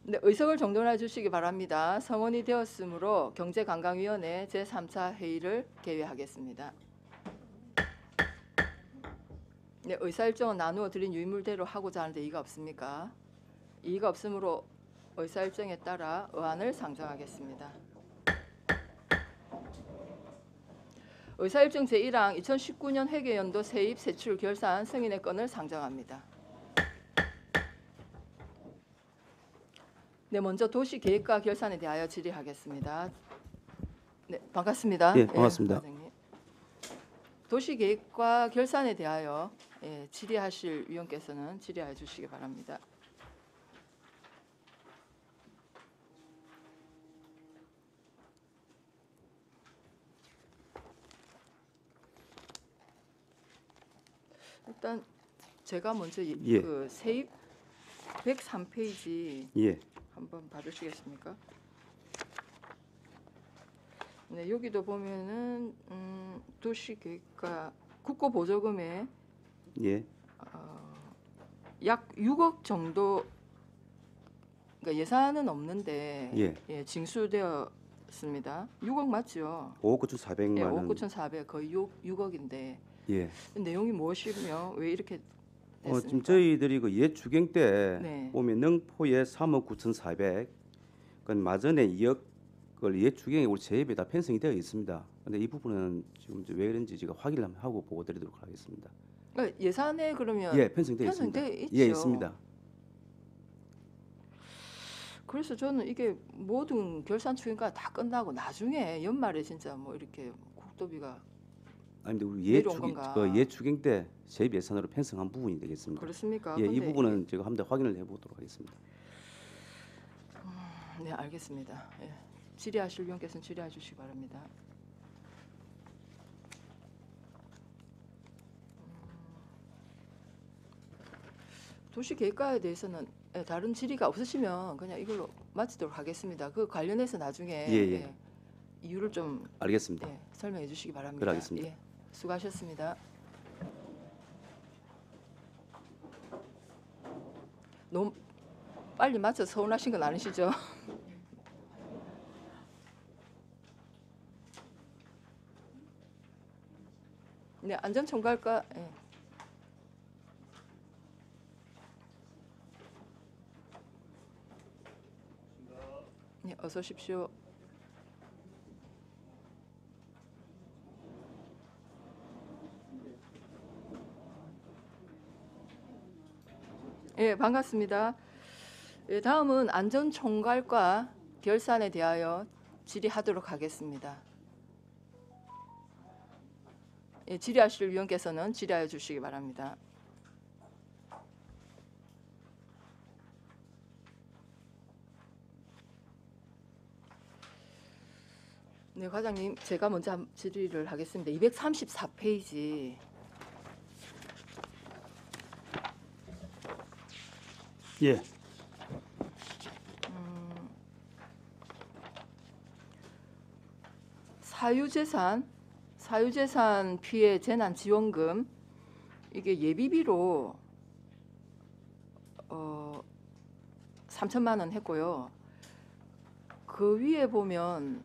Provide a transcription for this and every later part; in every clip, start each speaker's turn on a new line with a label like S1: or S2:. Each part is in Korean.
S1: 네, 의석을 정돈해 주시기 바랍니다. 성원이 되었으므로 경제관광위원회 제3차 회의를 개회하겠습니다. 네, 의사일정은 나누어 드린 유인물대로 하고자 하는데 이의가 없습니까? 이의가 없으므로 의사일정에 따라 의안을 상정하겠습니다. 의사일정 제1항 2019년 회계연도 세입 세출 결산 승인의 건을 상정합니다. 네, 먼저 도시계획과 결산에 대하여 질의하겠습니다. 네, 반갑습니다.
S2: 예, 반갑습니다.
S1: 예, 도시계획과 결산에 대하여 질의하실 위원께서는 질의해 주시기 바랍니다. 일단 제가 먼저
S2: 예.
S1: 그 세입 103페이지
S2: 예,
S1: 한번 봐주시겠습니까? 네, 여기도 보면은 도시계획과 국고보조금에
S2: 예,
S1: 약 6억 정도, 그러니까 예산은 없는데
S2: 예.
S1: 징수되었습니다. 6억 맞죠?
S2: 5억 9,400만
S1: 예,
S2: 원.
S1: 5억 9,400 거의 6억인데
S2: 예.
S1: 내용이 무엇이며 왜 이렇게
S2: 지금
S1: 됐습니까?
S2: 저희들이 그 옛 추경 때
S1: 네.
S2: 보면 능포에 3억 9,400, 그 마전에 2억을 옛 추경에 우리 재입에 다 편성이 되어 있습니다. 근데 이 부분은 지금 왜 그런지 제가 확인을 하고 보고 드리도록 하겠습니다.
S1: 그러니까 예산에 그러면
S2: 예, 편성되어 있습니다.
S1: 편성돼 있죠.
S2: 예, 있습니다.
S1: 그래서 저는 이게 모든 결산 추경가 다 끝나고 나중에 연말에 진짜 뭐 이렇게 국도비가
S2: 아니 근데 우리 옛
S1: 내려온
S2: 추경
S1: 건가?
S2: 옛 추경 때 재입 예산으로 편성한 부분이 되겠습니다.
S1: 그렇습니까?
S2: 예, 이
S1: 근데
S2: 부분은 제가 한번 더 확인을 해보도록 하겠습니다.
S1: 네, 알겠습니다. 예. 질의하실 위원께서는 질의해 주시기 바랍니다. 도시계획과에 대해서는 다른 질의가 없으시면 그냥 이걸로 마치도록 하겠습니다. 그 관련해서 나중에
S2: 예.
S1: 이유를 좀
S2: 알겠습니다.
S1: 설명해 주시기 바랍니다.
S2: 그래, 알겠습니다.
S1: 예, 수고하셨습니다. 너무 빨리 맞춰서 서운하신 건 아니시죠? 네, 안전총괄과 네, 어서 오십시오. 예, 반갑습니다. 예, 다음은 안전총괄과 결산에 대하여 질의하도록 하겠습니다. 예, 질의하실 위원께서는 질의하여 주시기 바랍니다. 네, 과장님, 제가 먼저 질의를 하겠습니다. 234페이지.
S3: 예.
S1: 사유재산 피해 재난 지원금 이게 예비비로 3천만 원 했고요. 그 위에 보면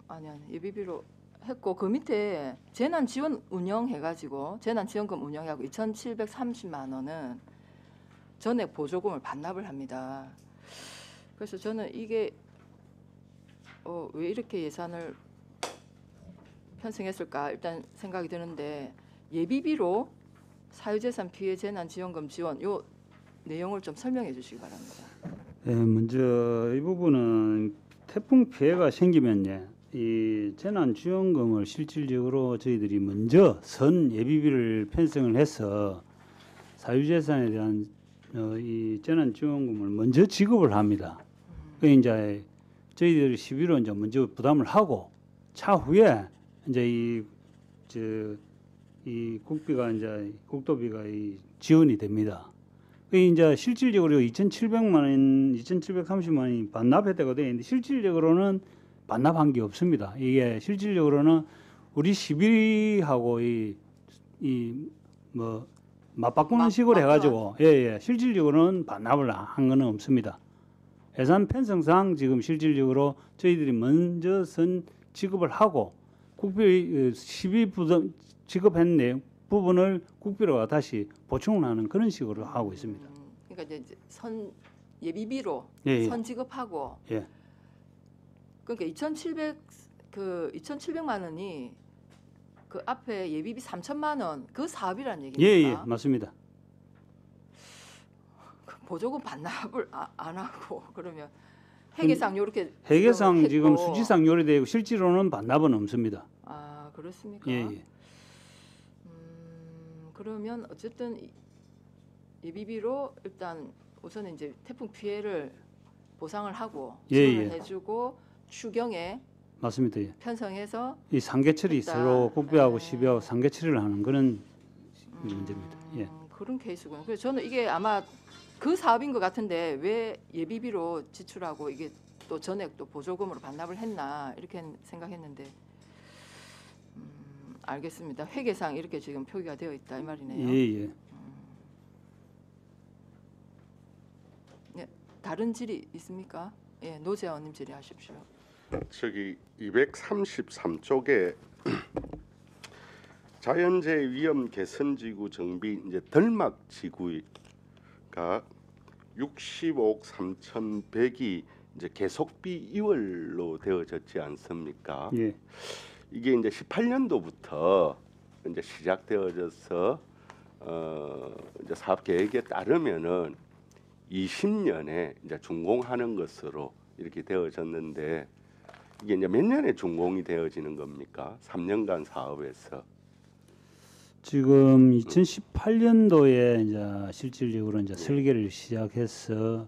S1: 아니야, 예비비로 했고 그 밑에 재난 지원 운영 해가지고 재난 지원금 운영하고 2,730만 원은 전액 보조금을 반납을 합니다. 그래서 저는 이게 왜 이렇게 예산을 편성했을까 일단 생각이 드는데 예비비로 사유재산 피해 재난 지원금 지원 요 내용을 좀 설명해 주시기 바랍니다.
S3: 예, 먼저 이 부분은 태풍 피해가 생기면 이 재난 지원금을 실질적으로 저희들이 먼저 선 예비비를 편성을 해서 사유재산에 대한 이 재난 지원금을 먼저 지급을 합니다. 그 이제 저희들이 시비로 이제 먼저 부담을 하고 차후에 이제 이 국비가 이제 국도비가 이 지원이 됩니다. 그 이제 실질적으로 2,700만 원, 2,730만 원이 반납했다고 되어 있는데 실질적으로는 반납한 게 없습니다. 이게 실질적으로는 우리 시비하고 이 뭐 맞바꾸는 식으로 해가지고 예예 실질적으로는 반납을 한 거는 없습니다. 예산 편성상 지금 실질적으로 저희들이 먼저 선 지급을 하고 국비 시비 부분 지급한 내용 부분을 국비로가 다시 보충을 하는 그런 식으로 하고 있습니다.
S1: 그러니까 이제 선 예비비로
S3: 예, 예.
S1: 선 지급하고
S3: 예.
S1: 그러니까 2,700만 원이 그 앞에 예비비 3천만 원 그 사업이라는 얘기입니까?
S3: 예예 맞습니다.
S1: 그 보조금 반납을 안 하고 그러면 회계상 이렇게
S3: 회계상 지금
S1: 했고.
S3: 수치상 요리되고 실제로는 반납은 없습니다.
S1: 아 그렇습니까?
S3: 예예.
S1: 그러면 어쨌든 예비비로 일단 우선은 이제 태풍 피해를 보상을 하고
S3: 예,
S1: 지원을
S3: 예.
S1: 해주고 추경에
S3: 맞습니다. 예.
S1: 편성해서
S3: 이 상계처리
S1: 일단,
S3: 서로 국비하고
S1: 예.
S3: 시비하고 상계처리를 하는 그런 문제입니다. 예.
S1: 그런 케이스군요. 그래서 저는 이게 아마 그 사업인 것 같은데 왜 예비비로 지출하고 이게 또 전액 또 보조금으로 반납을 했나 이렇게 생각했는데 알겠습니다. 회계상 이렇게 지금 표기가 되어 있다 이 말이네요.
S3: 예예.
S1: 다른 질의 있습니까? 예, 노재원님 질의하십시오.
S4: 저기 233쪽에 자연재해 위험 개선 지구 정비 이제 덜막 지구가 65억 3,100이 이제 계속비 이월로 되어졌지 않습니까?
S3: 예.
S4: 이게 이제 18년도부터 이제 시작되어져서 이제 사업 계획에 따르면은 20년에 이제 준공하는 것으로 이렇게 되어졌는데 이게 이제 몇 년에 준공이 되어지는 겁니까? 3년간 사업에서.
S3: 지금 2018년도에 이제 실질적으로 이제 설계를 시작해서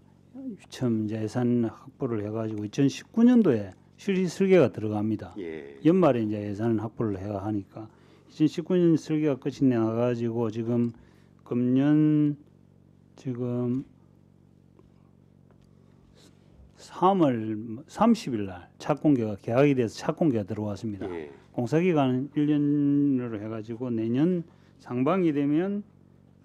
S3: 처음 이제 예산 확보를 해가지고 2019년도에 실시 설계가 들어갑니다.
S4: 예.
S3: 연말에 이제 예산 확보를 해가 하니까 2019년 설계가 끝이 나가지고 지금 금년 지금 3월 30일 날 착공계가 계약이 돼서 착공계가 들어왔습니다.
S4: 예.
S3: 공사 기간은 1년으로 해가지고 내년 상반기 되면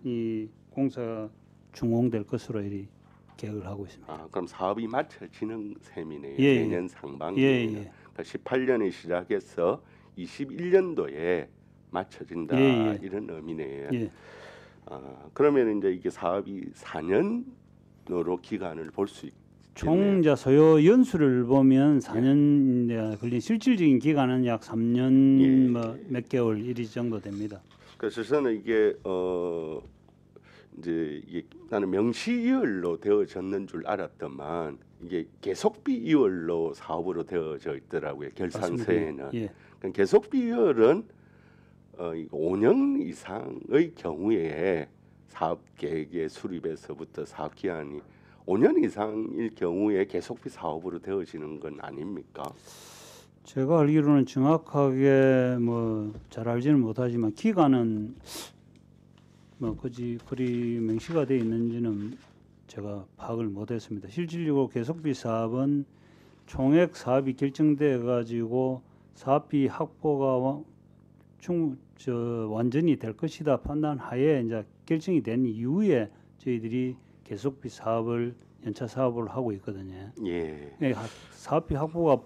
S3: 이 공사 준공될 것으로 이리 계획을 하고 있습니다.
S4: 아, 그럼 사업이 맞춰지는 셈이네요.
S3: 예, 예.
S4: 내년 상반기에는.
S3: 예, 예.
S4: 그러니까 18년에 시작해서 21년도에 맞춰진다
S3: 예, 예.
S4: 이런 의미네요.
S3: 예.
S4: 아, 그러면 이제 이게 사업이 4년으로 기간을 볼 수 있겠네요.
S3: 총 이제 소요 연수를 보면 4년 걸린 실질적인 기간은 약 3년
S4: 예.
S3: 뭐 몇 개월 이리 정도 됩니다.
S4: 그래서 저는 이게 이제 이게 나는 명시이월로 되어졌는 줄 알았더만 이게 계속비 이월로 사업으로 되어져 있더라고요. 결산서에는.
S3: 맞습니다. 예.
S4: 그러니까 계속비 이월은 5년 이상의 경우에 사업 계획의 수립에서부터 사업 기한이 5년 이상일 경우에 계속비 사업으로 되어지는 건 아닙니까?
S3: 제가 알기로는 정확하게 뭐 잘 알지는 못하지만 기간은 뭐 그리 명시가 되어 있는지는 제가 파악을 못했습니다. 실질적으로 계속비 사업은 총액 사업이 결정돼 가지고 사업비 확보가 완전히 될 것이다 판단하에 이제 결정이 된 이후에 저희들이 계속비 사업을 연차 사업을 하고 있거든요.
S4: 예.
S3: 예, 사업비 확보가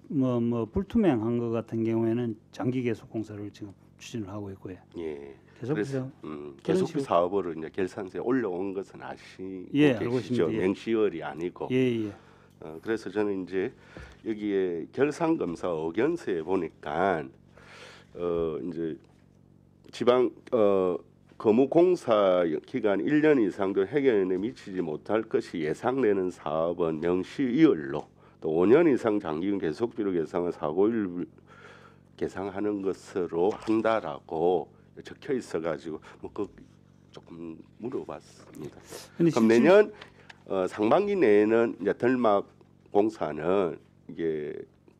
S3: 뭐 불투명한 것 같은 경우에는 장기 계속 공사를 지금 추진을 하고 있고요.
S4: 예.
S3: 계속비
S4: 그래서
S3: 사업
S4: 계속비
S3: 식으로.
S4: 사업으로 이제 결산서에 올라온 것은 아시고
S3: 예, 알고
S4: 계시죠?
S3: 있습니다. 예.
S4: 명시월이 아니고.
S3: 예.
S4: 그래서 저는 이제 여기에 결산검사 의견서에 보니까 이제 지방 거무공사 기간 1년 이상도 해결에 미치지 못할 것이 예상되는 사업은 명시이월로 또 5년 이상 장기금 계속비로 계상한 사고일 계상하는 것으로 한다라고 적혀 있어가지고 그 조금 물어봤습니다.
S3: 근데
S4: 그럼 내년 상반기 내에는 이제 덜막 공사는 이게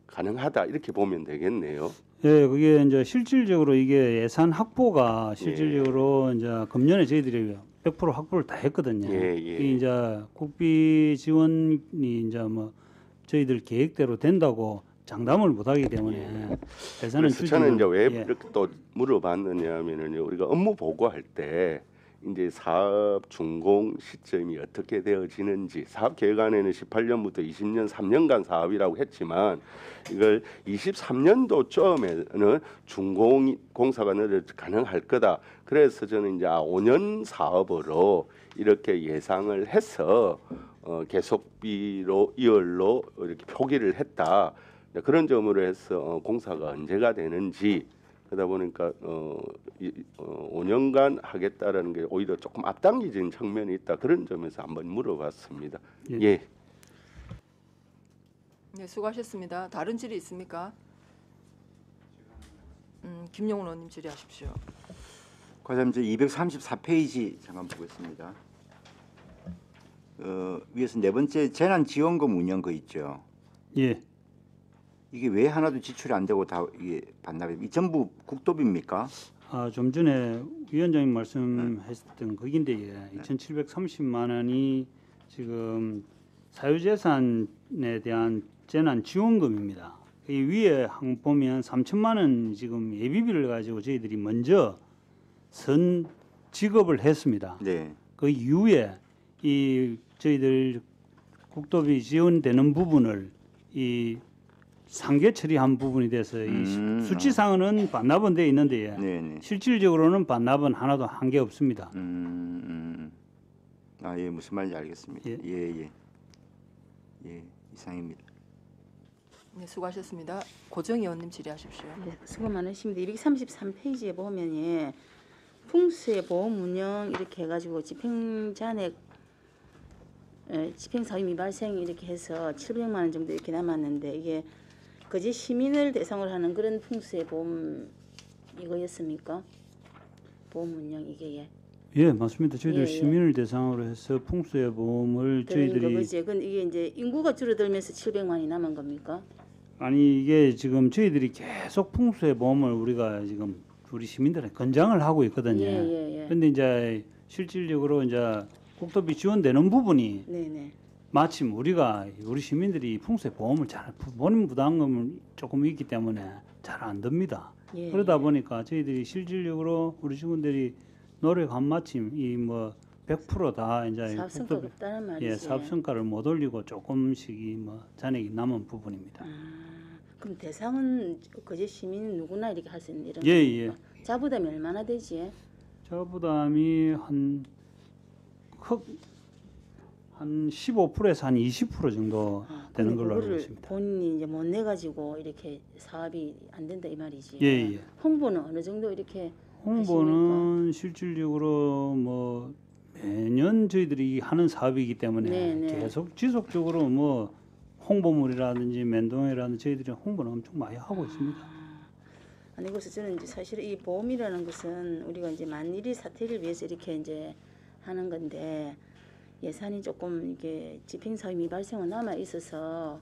S4: 가능하다 이렇게 보면 되겠네요.
S3: 예, 그게 이제 실질적으로 이게 예산 확보가 실질적으로 이제 금년에 저희들이 100% 확보를 다 했거든요.
S4: 예, 예.
S3: 이게 이제 국비 지원이 이제 뭐 저희들 계획대로 된다고 장담을 못하기 때문에 예산은
S4: 그래서 저는 이제 왜
S3: 예.
S4: 이렇게 또 물어봤느냐면은요, 우리가 업무 보고할 때 이제 사업 준공 시점이 어떻게 되어지는지 사업 계획안에는 18년부터 20년 3년간 사업이라고 했지만 이걸 23년도 처음에는 준공 공사가 가능할 거다. 그래서 저는 이제 5년 사업으로 이렇게 예상을 해서 계속비로 2월로 이렇게 표기를 했다. 그런 점으로 해서 공사가 언제가 되는지 그러다 보니까 5년간 하겠다라는 게 오히려 조금 앞당기진 측면이 있다. 그런 점에서 한번 물어봤습니다.
S3: 예.
S4: 예.
S1: 네, 수고하셨습니다. 다른 질의 있습니까? 김용훈 의원님 질의하십시오.
S5: 과장님, 저 234페이지 잠깐 보겠습니다. 위에서 네 번째 재난지원금 운영 거 있죠.
S3: 예.
S5: 이게 왜 하나도 지출이 안 되고 다 이게 반납이 전부 국도비입니까?
S3: 좀 전에 위원장님 말씀하셨던 거긴데 2,730만 원이 지금 사유재산에 대한 재난지원금입니다. 이 위에 한 보면 3천만 원 지금 예비비를 가지고 저희들이 먼저 선 지급을 했습니다.
S5: 네.
S3: 그 이후에 이 저희들 국도비 지원되는 부분을 이 상계 처리한 부분이 돼서 이 수치상은 반납은 돼 있는데
S5: 네.
S3: 실질적으로는 반납은 하나도 한 게 없습니다.
S5: 아, 예, 무슨 말인지 알겠습니다.
S3: 예.
S5: 예. 이상입니다.
S1: 네, 수고하셨습니다. 고정희 의원님 질의하십시오.
S6: 네, 수고 많으십니다. 233페이지에 보면 예, 풍수의 보험 운영 이렇게 해가지고 집행잔액 집행사유 미발생 이렇게 해서 700만 원 정도 이렇게 남았는데 이게 거제 시민을 대상으로 하는 그런 풍수의 보험 이거였습니까? 보험 운영 이게 예.
S3: 예, 맞습니다. 저희들
S6: 예.
S3: 시민을 대상으로 해서 풍수의 보험을
S6: 저희들이
S3: 저희들이
S6: 거지. 근데 이게 이제 인구가 줄어들면서 700만이 남은 겁니까?
S3: 아니 이게 지금 저희들이 계속 풍수의 보험을 우리가 지금 우리 시민들한테 권장을 하고 있거든요.
S6: 예.
S3: 근데 이제 실질적으로 이제 국토비 지원되는 부분이
S6: 네네.
S3: 마침 우리 시민들이 풍수의 보험을 잘 본인 부담금을 조금 있기 때문에 잘 안 듭니다.
S6: 예.
S3: 그러다 보니까 저희들이 실질적으로 우리 직원들이 노력한 마침 이 뭐 100%다 이제
S6: 사업성과가
S3: 국토비-
S6: 없다는 말이지.
S3: 예, 사업 성과를 못 올리고 조금씩이 뭐 잔액이 남은 부분입니다.
S6: 그럼 대상은 거제 시민 누구나 이렇게 할 수 있는 이런
S3: 예.
S6: 겁니까? 자부담이 얼마나 되지?
S3: 저부담이 한 15%에서 한 20% 정도 되는
S6: 근데
S3: 걸로 알고
S6: 그거를
S3: 있습니다.
S6: 본인이 이제 못 내 가지고 이렇게 사업이 안 된다 이 말이지.
S3: 예.
S6: 홍보는 어느 정도 이렇게
S3: 홍보는 실질적으로 뭐 매년 저희들이 하는 사업이기 때문에
S6: 네.
S3: 계속 지속적으로 뭐 홍보물이라든지 맨동이라든지 저희들이 홍보는 엄청 많이 하고 있습니다.
S6: 아니 그래서 저는 이제 사실 이 보험이라는 것은 우리가 이제 만일이 사태를 위해서 이렇게 이제 하는 건데 예산이 조금 이게 집행사유 미발생은 남아 있어서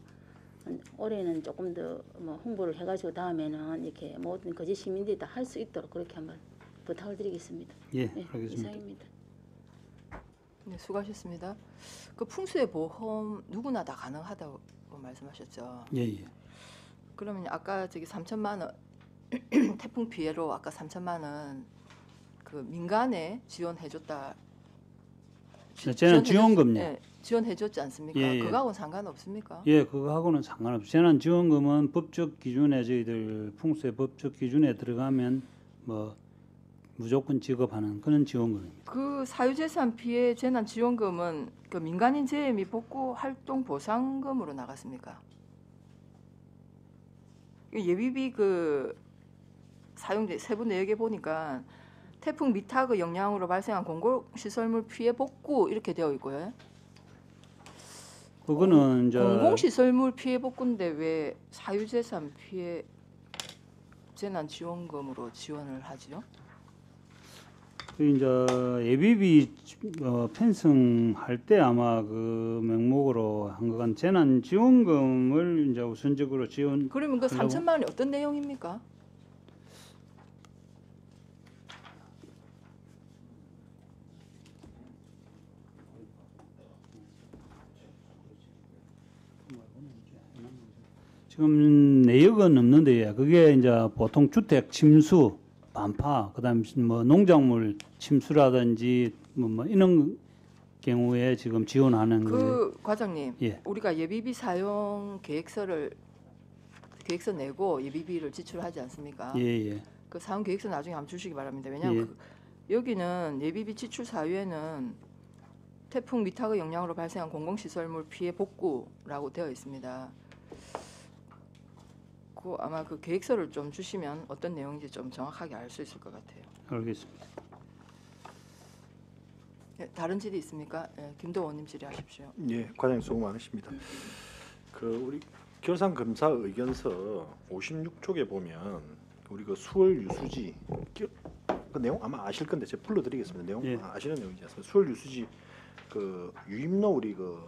S6: 올해는 조금 더 뭐 홍보를 해가지고 다음에는 이렇게 모든 거제 시민들이 다 할 수 있도록 그렇게 한번 부탁을 드리겠습니다.
S3: 예,
S6: 네,
S3: 알겠습니다.
S6: 이상입니다.
S1: 네, 수고하셨습니다. 그 풍수의 보험 누구나 다 가능하다고 말씀하셨죠.
S3: 예.
S1: 그러면 아까 저기 3천만 원 태풍 피해로 아까 3천만 원 그 민간에 지원해줬다.
S3: 저는 지원금요.
S1: 네, 지원해줬지 않습니까?
S3: 예.
S1: 그거하고는 상관없습니까?
S3: 예, 그거하고는 상관없어요. 재난지원금은 법적 기준에 저희들 풍수의 법적 기준에 들어가면 뭐 무조건 지급하는 그런 지원금입니다.
S1: 그 사유재산 피해 재난 지원금은 그 민간인 재해 및 복구 활동 보상금으로 나갔습니까? 예비비 그 사용자 세부 내역에 보니까 태풍 미탁의 영향으로 발생한 공공시설물 피해 복구 이렇게 되어 있고요.
S3: 그거는 이제
S1: 공공시설물 피해 복구인데 왜 사유재산 피해 재난 지원금으로 지원을 하죠?
S3: 그 이제 예비비 편성할 때 아마 그 명목으로 한 거간 재난 지원금을 이제 우선적으로 지원.
S1: 그러면 그
S3: 하려고?
S1: 3천만 원이 어떤 내용입니까?
S3: 지금 내역은 없는데 그게 이제 보통 주택 침수 반파, 그다음 뭐 농작물 침수라든지 뭐 이런 경우에 지금 지원하는 거예요.
S1: 그 과장님,
S3: 예.
S1: 우리가 예비비 사용 계획서 내고 예비비를 지출하지 않습니까?
S3: 예, 예.
S1: 그 사용 계획서 나중에 한번 주시기 바랍니다. 왜냐하면
S3: 예.
S1: 여기는 예비비 지출 사유에는 태풍 미탁의 영향으로 발생한 공공시설물 피해 복구라고 되어 있습니다. 그 아마 그 계획서를 좀 주시면 어떤 내용인지 좀 정확하게 알 수 있을 것 같아요.
S3: 알겠습니다.
S1: 예, 다른 질의 있습니까? 예, 김도원님 질의하십시오.
S7: 예, 과장님 수고 많으십니다. 그 우리 결산 검사 의견서 56쪽에 보면 우리 그 수월 유수지 그 내용 아마 아실 건데 제가 불러드리겠습니다. 내용
S3: 예.
S7: 아시는 내용이지 않습니까? 수월 유수지 그 유입로 우리 그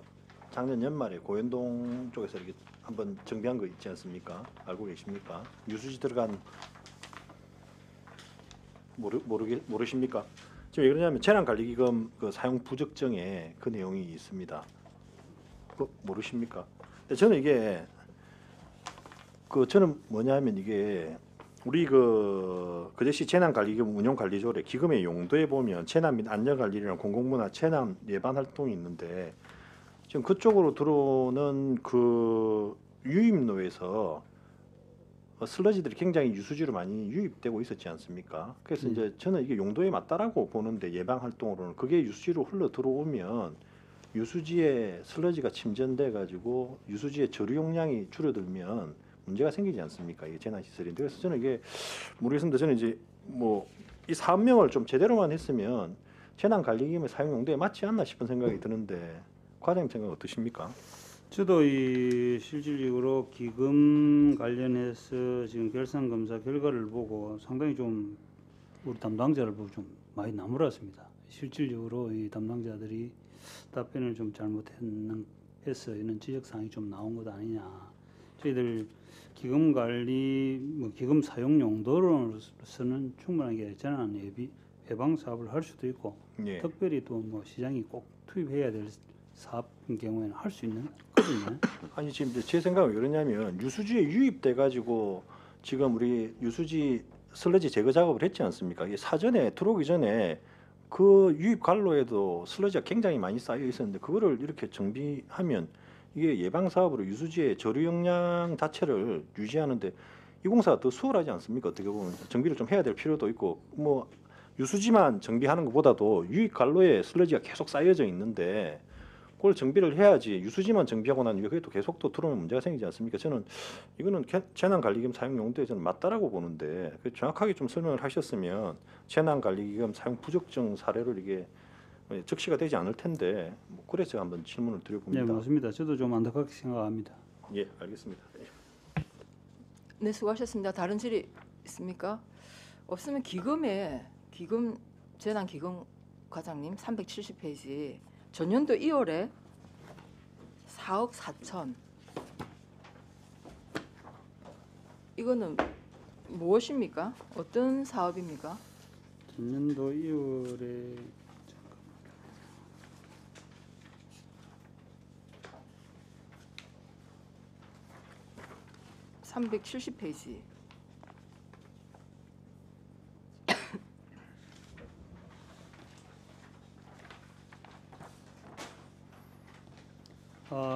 S7: 작년 연말에 고현동 쪽에서 이렇게 한번 정비한 거 있지 않습니까? 알고 계십니까? 유수지 들어간 모르십니까? 지금 왜 그러냐면 재난관리기금 그 사용 부적정에 그 내용이 있습니다. 그거 모르십니까? 근데 저는 이게 저는 뭐냐면 이게 우리 그것이 재난관리기금 운용관리조례 기금의 용도에 보면 재난 및 안전관리랑 공공문화 재난 예방 활동이 있는데 지금 그쪽으로 들어오는 그 유입로에서 슬러지들이 굉장히 유수지로 많이 유입되고 있었지 않습니까? 그래서 이제 저는 이게 용도에 맞다라고 보는데 예방 활동으로는 그게 유수지로 흘러 들어오면 유수지에 슬러지가 침전돼 가지고 유수지의 저류 용량이 줄어들면 문제가 생기지 않습니까? 이게 재난 시설인데 그래서 저는 이게 모르겠습니다. 저는 이제 뭐 이 사업명을 좀 제대로만 했으면 재난 관리기금의 사용 용도에 맞지 않나 싶은 생각이 드는데 과장님 생각 어떠십니까?
S3: 저도 이 실질적으로 기금 관련해서 지금 결산 검사 결과를 보고 상당히 좀 우리 담당자를 보고 좀 많이 나무랐습니다. 실질적으로 이 담당자들이 답변을 좀 잘못했어 이런 지적 사항이 좀 나온 것 아니냐. 저희들 기금 관리, 뭐 기금 사용 용도로서는 충분하게 재난 예방 사업을 할 수도 있고
S7: 예.
S3: 특별히 또 뭐 시장이 꼭 투입해야 될 사업인 경우에는 할 수 있는 거든요.
S7: 아니 지금 이제 제 생각은 왜 그러냐면 유수지에 유입돼 가지고 지금 우리 유수지 슬러지 제거 작업을 했지 않습니까? 이게 사전에 들어오기 전에 그 유입 관로에도 슬러지가 굉장히 많이 쌓여 있었는데 그거를 이렇게 정비하면 이게 예방 사업으로 유수지의 저류 용량 자체를 유지하는데 이 공사가 더 수월하지 않습니까? 어떻게 보면 정비를 좀 해야 될 필요도 있고 뭐 유수지만 정비하는 것보다도 유입 관로에 슬러지가 계속 쌓여져 있는데 그걸 정비를 해야지 유수지만 정비하고 난 이후에 그게 또 계속 또 들어오면 문제가 생기지 않습니까? 저는 이거는 재난관리기금 사용 용도에 저는 맞다라고 보는데 정확하게 좀 설명을 하셨으면 재난관리기금 사용 부적정 사례를 이게 적시가 되지 않을 텐데 뭐 그래서 제가 한번 질문을
S3: 네,
S7: 드려봅니다.
S3: 맞습니다. 저도 좀 안타깝게 생각합니다.
S7: 예, 알겠습니다.
S1: 네, 수고하셨습니다. 다른 질의 있습니까? 없으면 기금 재난기금 과장님 370페이지 전년도 2월에 4억 4천 이거는 무엇입니까? 어떤 사업입니까?
S3: 전년도 2월에
S1: 370페이지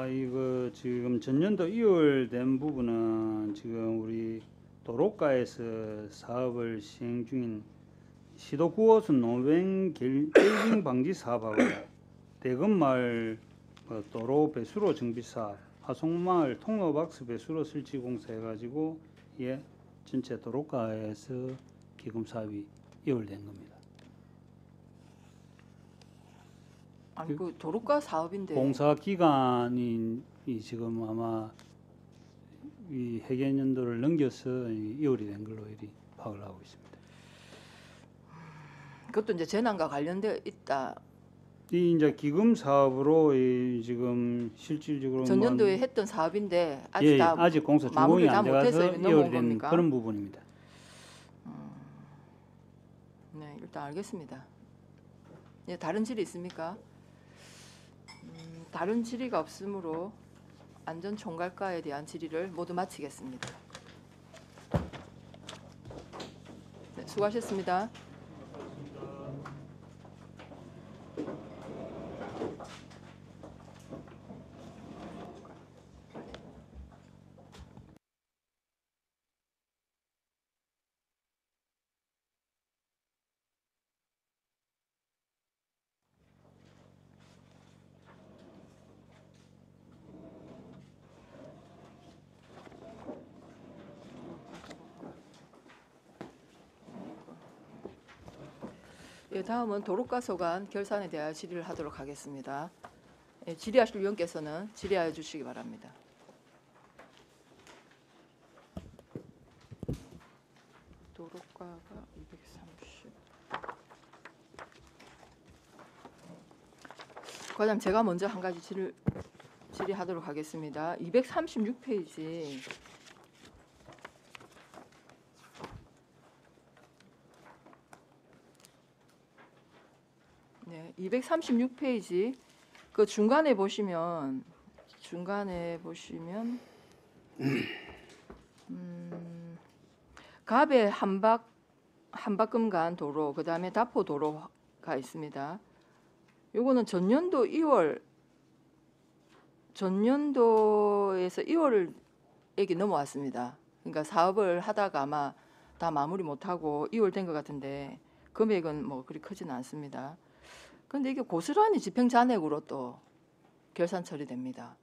S3: 이거 지금 전년도 2월 된 부분은 지금 우리 도로가에서 사업을 시행 중인 시도 9호선 노변 갤빙 방지 사업하고 대금마을 도로 배수로 정비 사업, 하송마을 통로박스 배수로 설치 공사 해가지고 예 전체 도로가에서 기금 사업이 2월 된 겁니다.
S1: 아니 그 도로가 사업인데
S3: 공사 기간이 지금 아마 이 회계연도를 넘겨서 2월이 된 걸로 이리 파악을 하고 있습니다.
S1: 그것도 이제 재난과 관련되어 있다.
S3: 이 이제 기금 사업으로 이 지금 실질적으로
S1: 전년도에 했던 사업인데 아직
S3: 예,
S1: 다
S3: 아직 공사
S1: 마무리
S3: 준공이
S1: 다
S3: 안
S1: 못해서
S3: 돼가서
S1: 넘어온
S3: 2월이 된
S1: 겁니까?
S3: 그런 부분입니다.
S1: 네, 일단 알겠습니다. 예, 다른 질의 있습니까? 다른 질의가 없으므로 안전총괄과에 대한 질의를 모두 마치겠습니다. 네, 수고하셨습니다. 예, 다음은 도로가 소관 결산에 대하여 질의를 하도록 하겠습니다. 예, 질의하실 위원께서는 질의하여 주시기 바랍니다. 도로가가 230. 과장님, 제가 먼저 한 가지 질의하도록 하겠습니다. 236페이지. 네, 236페이지 그 중간에 보시면 갑의 한박금 간 도로, 그다음에 다포 도로가 있습니다. 요거는 전년도에서 2월에 넘어왔습니다. 그러니까 사업을 하다가 아마 다 마무리 못하고 2월 된 것 같은데 금액은 뭐 그리 크지는 않습니다. 그런데 이게 고스란히 집행 잔액으로 또 결산 처리됩니다.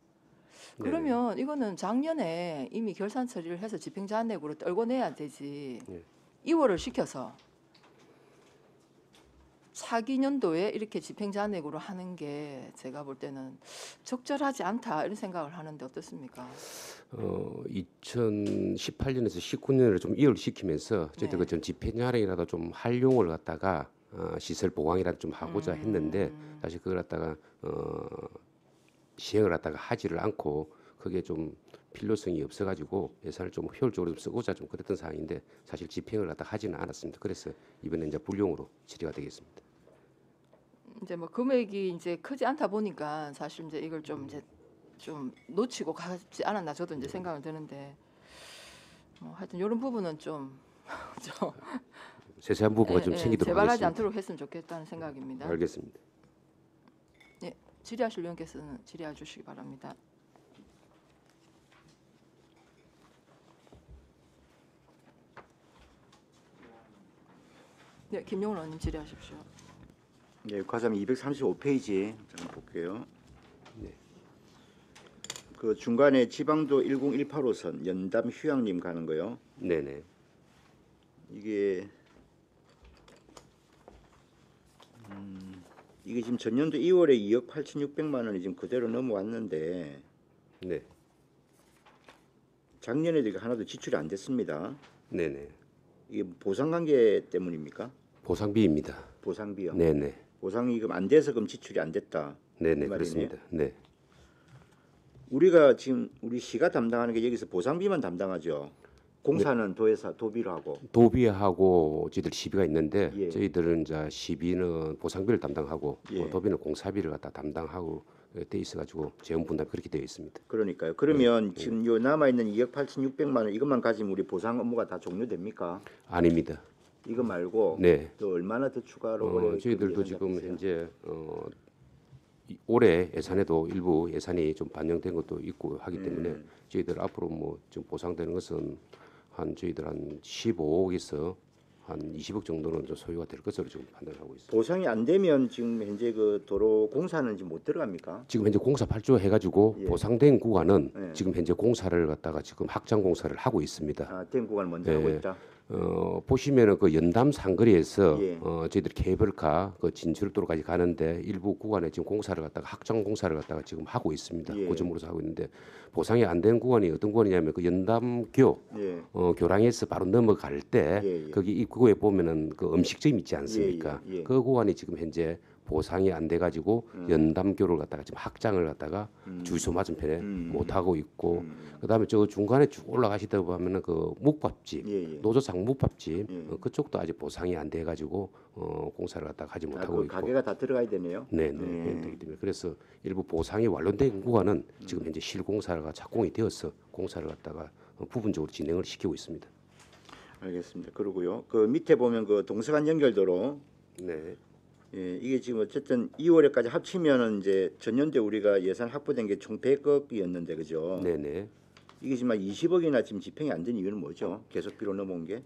S1: 그러면 이거는 작년에 이미 결산 처리를 해서 집행 잔액으로 떨고 내야 되지.
S2: 네.
S1: 2월을 시켜서 차기 년도에 이렇게 집행 잔액으로 하는 게 제가 볼 때는 적절하지 않다 이런 생각을 하는데 어떻습니까?
S8: 2018년에서 19년을 좀 이월시키면서 저희들
S1: 네.
S8: 그 집행자랑이라도 좀 활용을 갖다가 시설 보강이라도 좀 하고자 했는데 사실 그걸 갖다가 시행을 갖다가 하지를 않고 그게 좀 필요성이 없어가지고 예산을 좀 효율적으로 좀 쓰고자 좀 그랬던 상황인데 사실 집행을 갖다 하지는 않았습니다. 그래서 이번에 이제 불용으로 처리가 되겠습니다.
S1: 이제 뭐 금액이 이제 크지 않다 보니까 사실 이제 이걸 좀 이제 좀 놓치고 가지 않았나 저도 이제 생각은 드는데 하여튼 이런 부분은 좀
S8: 세세한 부분과 좀 챙기도록
S1: 재발하지
S8: 하겠습니다.
S1: 않도록 했으면 좋겠다는 생각입니다.
S8: 알겠습니다.
S1: 예, 질의하실 위원께서는 질의해 주시기 바랍니다. 네, 김용훈 의원님 질의하십시오.
S5: 네, 과자면 235페이지 잠깐 볼게요.
S8: 네.
S5: 그 중간에 지방도 10185선 연담 휴양림 가는 거요.
S8: 네네.
S5: 이게 이게 지금 전년도 2월에 2억 8,600만 원이 지금 그대로 넘어왔는데
S8: 네.
S5: 작년에도 이게 하나도 지출이 안 됐습니다.
S8: 네네.
S5: 이게 보상 관계 때문입니까?
S8: 보상비입니다.
S5: 보상비요.
S8: 네네.
S5: 보상이 그럼 안 돼서 그럼 지출이 안 됐다.
S8: 네네
S5: 그 말이네요.
S8: 그렇습니다. 네.
S5: 우리가 지금 우리 시가 담당하는 게 여기서 보상비만 담당하죠. 공사는 도에서 도비로 하고.
S8: 도비하고 저희들 시비가 있는데
S5: 예.
S8: 저희들은 이제 시비는 보상비를 담당하고
S5: 예.
S8: 도비는 공사비를 갖다 담당하고 돼 있어가지고 재원 분담 그렇게 되어 있습니다.
S5: 그러니까요. 그러면 지금 요 남아 있는 2억 8,600만 원 이것만 가지면 우리 보상 업무가 다 종료됩니까?
S8: 아닙니다.
S5: 이거 말고
S8: 네.
S5: 또 얼마나 더 추가로 올해
S8: 저희들도
S5: 예산
S8: 지금
S5: 잡혔어요?
S8: 현재 올해 예산에도 일부 예산이 좀 반영된 것도 있고 하기 때문에 저희들 앞으로 뭐 좀 보상되는 것은 한 저희들 한 15억에서 한 20억 정도는 좀 소요가 될 것으로 지금 판단하고 있습니다.
S5: 보상이 안 되면 지금 현재 그 도로 공사는 지금 못 들어갑니까?
S8: 지금 현재 공사 발주 해가지고
S5: 예.
S8: 보상된 구간은
S5: 예.
S8: 지금 현재 공사를 갖다가 지금 확장 공사를 하고 있습니다.
S5: 아, 된 구간 먼저
S8: 예.
S5: 하고 있다.
S8: 보시면은 그 연담 상거리에서
S5: 예.
S8: 저희들이 케이블카 그 진출도로까지 가는데 일부 구간에 지금 공사를 갖다가 확장 공사를 갖다가 지금 하고 있습니다.
S5: 예.
S8: 그 점으로서 하고 있는데 보상이 안 된 구간이 어떤 구간이냐면 그 연담교
S5: 예.
S8: 교량에서 바로 넘어갈 때
S5: 예, 예.
S8: 거기 입구에 보면은 그 음식점 있지 않습니까?
S5: 예, 예, 예.
S8: 그 구간이 지금 현재 보상이 안 돼가지고 연담교를 갖다가 지금 확장을 갖다가 주소 맞은편에 못 하고 있고 그다음에 저 중간에 쭉 올라가시다 보면은 그 묵밥집
S5: 예, 예.
S8: 노조상 묵밥집
S5: 예.
S8: 그쪽도 아직 보상이 안 돼가지고 공사를 갖다가 하지
S5: 아,
S8: 못하고
S5: 그
S8: 있고
S5: 가게가 다 들어가야 되네요.
S8: 네네 되기 때문에 그래서 일부 보상이 완료된 구간은 지금 현재 실공사가 착공이 되어서 공사를 갖다가 부분적으로 진행을 시키고 있습니다.
S5: 알겠습니다. 그러고요. 그 밑에 보면 그 동서간 연결도로
S8: 네.
S5: 예, 이게 지금 어쨌든 2월에까지 합치면은 이제 전년도에 우리가 예산 확보된 게 총 100억이었는데 그죠?
S8: 네네.
S5: 이게 지금 한 20억이나 지금 집행이 안 된 이유는 뭐죠? 계속비로 넘어온 게?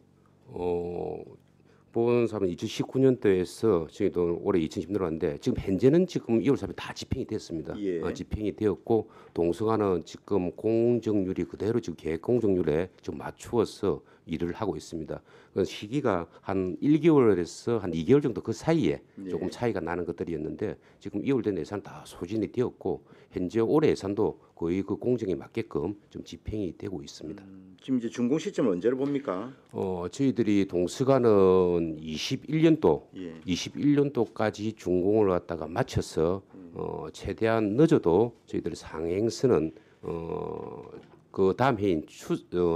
S8: 본 사람은 2019년도에서 저희도 올해 2010년도 왔는데 지금 현재는 지금 2월 3일 다 집행이 됐습니다.
S5: 예.
S8: 집행이 되었고 동서간은 지금 공정률이 그대로 지금 계획 공정률에 좀 맞추어서 일을 하고 있습니다. 그 시기가 한 1개월에서 한 2개월 정도 그 사이에
S5: 예.
S8: 조금 차이가 나는 것들이었는데 지금 2월 된 예산 다 소진이 되었고 현재 올해 예산도 거의 그 공정에 맞게끔 좀 집행이 되고 있습니다.
S5: 지금 이제 준공 시점을 언제로 봅니까?
S8: 저희들이 동서간은 21년도
S5: 예.
S8: 21년도까지 준공을 갖다가 마쳐서 최대한 늦어도 저희들 상행선은 그 다음 해인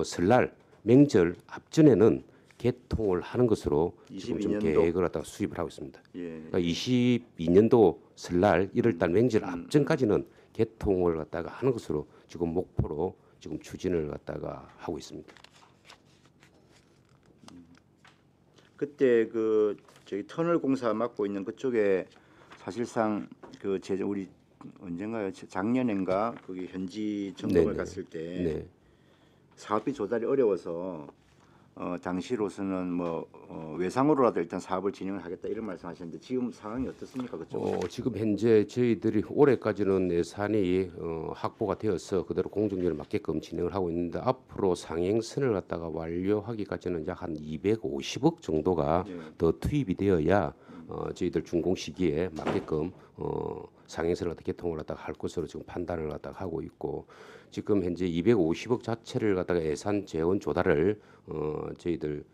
S8: 설날 명절 앞전에는 개통을 하는 것으로 지금 좀
S5: 22년도.
S8: 계획을 갖다가 수립을 하고 있습니다.
S5: 예.
S8: 그러니까 22년도 설날 1월달 명절 앞전까지는 개통을 갖다가 하는 것으로 지금 목표로 지금 추진을 갖다가 하고 있습니다.
S5: 그때 그 저기 터널 공사 맡고 있는 그쪽에 사실상 그 우리 언젠가요? 작년인가 거기 현지 점검을
S8: 네네.
S5: 갔을 때
S8: 네.
S5: 사업비 조달이 어려워서 당시로서는 외상으로라도 일단 사업을 진행을 하겠다 이런 말씀하셨는데 지금 상황이 어떻습니까 그쪽?
S8: 지금 현재 저희들이 올해까지는 예산이 확보가 되어서 그대로 공정률에 맞게끔 진행을 하고 있는데 앞으로 상행선을 갖다가 완료하기까지는 약 한 250억 정도가
S5: 예.
S8: 더 투입이 되어야 저희들 준공 시기에 맞게끔 상행선을 갖다 개통을 갖다가 할 것으로 지금 판단을 갖다가 하고 있고 지금 현재 250억 자체를 갖다가 예산 재원 조달을 저희들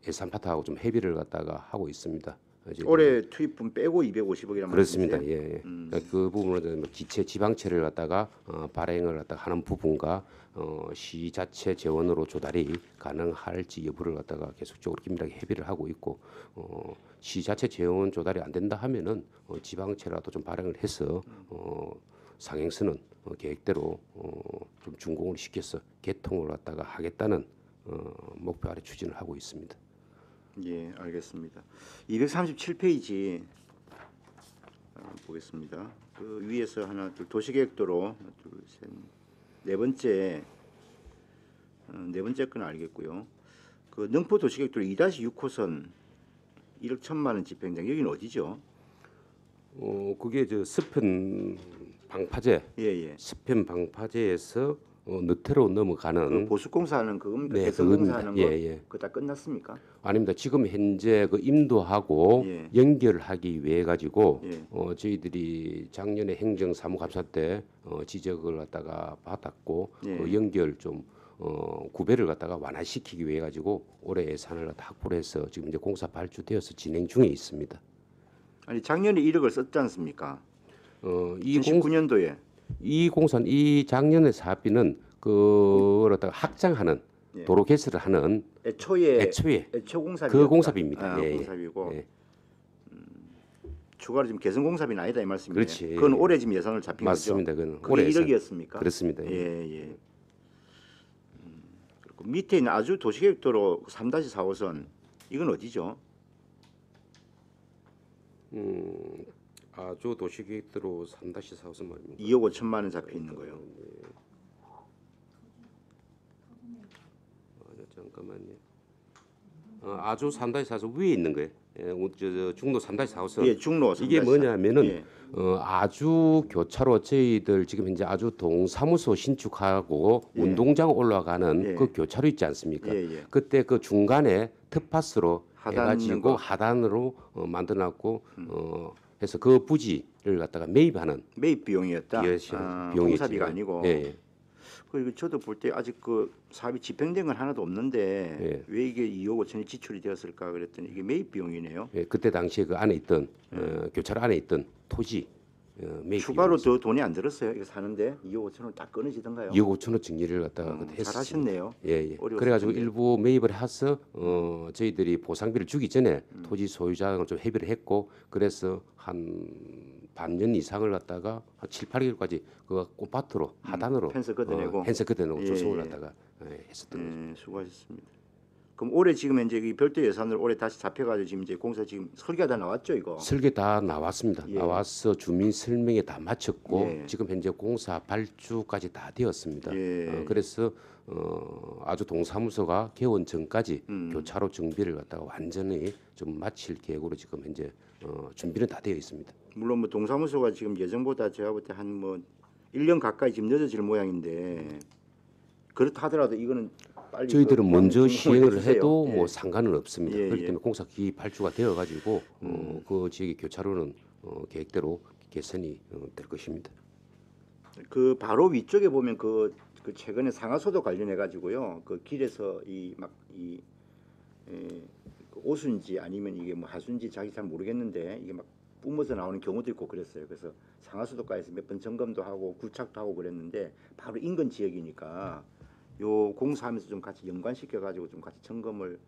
S8: 예산 파트하고 좀 협의를 갖다가 하고 있습니다.
S5: 올해 투입분 빼고 250억이란
S8: 그렇습니다.
S5: 말씀이세요?
S8: 예. 그러니까 그 부분은 기체 지방채를 갖다가 발행을 갖다가 하는 부분과 시 자체 재원으로 조달이 가능할지 여부를 갖다가 계속적으로 긴밀하게 협의를 하고 있고 시 자체 재원 조달이 안 된다 하면은 지방채라도 좀 발행을 해서 상행선은 계획대로 좀 준공을 시켜서 개통을 갖다가 하겠다는 목표 아래 추진을 하고 있습니다.
S5: 예, 알겠습니다. 237페이지 보겠습니다. 그 위에서 하나, 둘 도시계획도로 하나, 둘, 셋, 네 번째 건 알겠고요. 그 능포 도시계획도로 2-6호선 1억 1천만 원 집행장 여기는 어디죠?
S8: 그게 저 서편 방파제,
S5: 예.
S8: 서편 방파제에서 너태로 넘어가는
S5: 그 보수공사하는 그겁니까?
S8: 네,
S5: 개선공사하는 거?
S8: 예.
S5: 그거 다 끝났습니까?
S8: 아닙니다. 지금 현재 그 임도하고
S5: 예.
S8: 연결하기 위해 가지고
S5: 예.
S8: 저희들이 작년에 행정사무감사 때 지적을 갖다가 받았고
S5: 예.
S8: 그 연결 좀 구배를 갖다가 완화시키기 위해 가지고 올해 예산을 갖다 확보를 해서 지금 이제 공사 발주되어서 진행 중에 있습니다.
S5: 아니 작년에 1억을 썼지 않습니까?
S8: 이
S5: 19년도에
S8: 이 공사는 이 작년의 사업비는 그걸 갖다가 확장하는
S5: 예.
S8: 도로 개설을 하는
S5: 애초에
S8: 애초
S5: 공사비
S8: 그 공사비입니다. 예.
S5: 공사비고
S8: 예.
S5: 추가로 지금 개선 공사비는 아니다 이 말씀이에요.
S8: 그렇지.
S5: 그건 올해 지금 예산을 잡힌
S8: 맞습니다.
S5: 거죠.
S8: 그건
S5: 그게
S8: 올해 예산.
S5: 1억이었습니까?
S8: 그렇습니다.
S5: 예. 그리고 밑에 있는 아주 도시계획도로 3-4호선 이건 어디죠?
S8: 아주 도시계획도로 3-4호선 말입니다.
S5: 2억 5천만 원 잡혀 있는 거예요.
S8: 잠깐만요. 아주 3-4호선 위에 있는 거예요. 저 중로 3-4호선.
S5: 예, 중로 3-4.
S8: 이게 뭐냐면은
S5: 예.
S8: 아주 교차로 저희들 지금 현재 아주 동사무소 신축하고
S5: 예.
S8: 운동장 올라가는
S5: 예.
S8: 그 교차로 있지 않습니까?
S5: 예.
S8: 그때 그 중간에 텃밭으로
S5: 하단
S8: 해가지고
S5: 있는 거.
S8: 하단으로 만들어놨고 해서 그 부지를 갖다가 매입하는
S5: 매입 비용이었다.
S8: 비용이었지.
S5: 공사비가 아니고.
S8: 예.
S5: 그리고 저도 볼 때 아직 그 사업이 집행된 건 하나도 없는데
S8: 예.
S5: 왜 이게 2억 5천이 지출이 되었을까 그랬더니 이게 매입 비용이네요.
S8: 예, 그때 당시에 그 안에 있던 교차로 안에 있던 토지 매입
S5: 추가로
S8: 비용이
S5: 더 돈이 안 들었어요. 이거 사는데 2억 5천 원 다 끊어지던가요?
S8: 2억 5천원 정리를 갖다가 그때 했었습니다.
S5: 잘하셨네요.
S8: 예.
S5: 어려웠을
S8: 그래가지고
S5: 텐데.
S8: 일부 매입을 해서 저희들이 보상비를 주기 전에 토지 소유자랑 좀 협의를 했고 그래서 한 반년 이상을 갖다가 한 7, 8개월까지 그 꽃밭으로 하단으로
S5: 펜스 걷어내고.
S8: 펜스 걷어내고
S5: 예,
S8: 조성을
S5: 예.
S8: 갖다가 했었던 거죠.
S5: 수고하셨습니다. 그럼 올해 지금 이제 이 별도 예산으로 올해 다시 잡혀가지고 지금 이제 공사 지금 설계가 다 나왔죠 이거.
S8: 설계 다 나왔습니다.
S5: 예.
S8: 나와서 주민 설명회 다 마쳤고
S5: 예.
S8: 지금 현재 공사 발주까지 다 되었습니다.
S5: 예.
S8: 그래서 아주 동사무소가 개원 전까지
S5: 음.
S8: 교차로 정비를 갖다가 완전히 좀 마칠 계획으로 지금 현재 준비는 다 되어 있습니다.
S5: 물론 뭐 동사무소가 지금 예정보다 제가 볼 때 한 뭐 1년 가까이 지금 늦어질 모양인데 그렇다 하더라도 이거는 빨리
S8: 저희들은
S5: 그
S8: 먼저
S5: 준공을
S8: 시행을
S5: 해주세요.
S8: 해도
S5: 예.
S8: 뭐 상관은 없습니다.
S5: 예,
S8: 그렇기
S5: 예.
S8: 때문에 공사 기기 발주가 되어 가지고 그 지역의 교차로는 계획대로 개선이 될 것입니다.
S5: 그 바로 위쪽에 보면 그 최근에 상하소도 관련해 가지고요. 그 길에서 이 오수인지 아니면 이게 뭐 하수인지 자기 잘 모르겠는데 이게 막 뿜어서 나오는 경우도 있고 그랬어요. 그래서 상하수도가에서 몇 번 점검도 하고 구착도 하고 그랬는데 바로 인근 지역이니까 요 공사하면서 좀 같이 연관시켜 가지고 좀 같이 점검을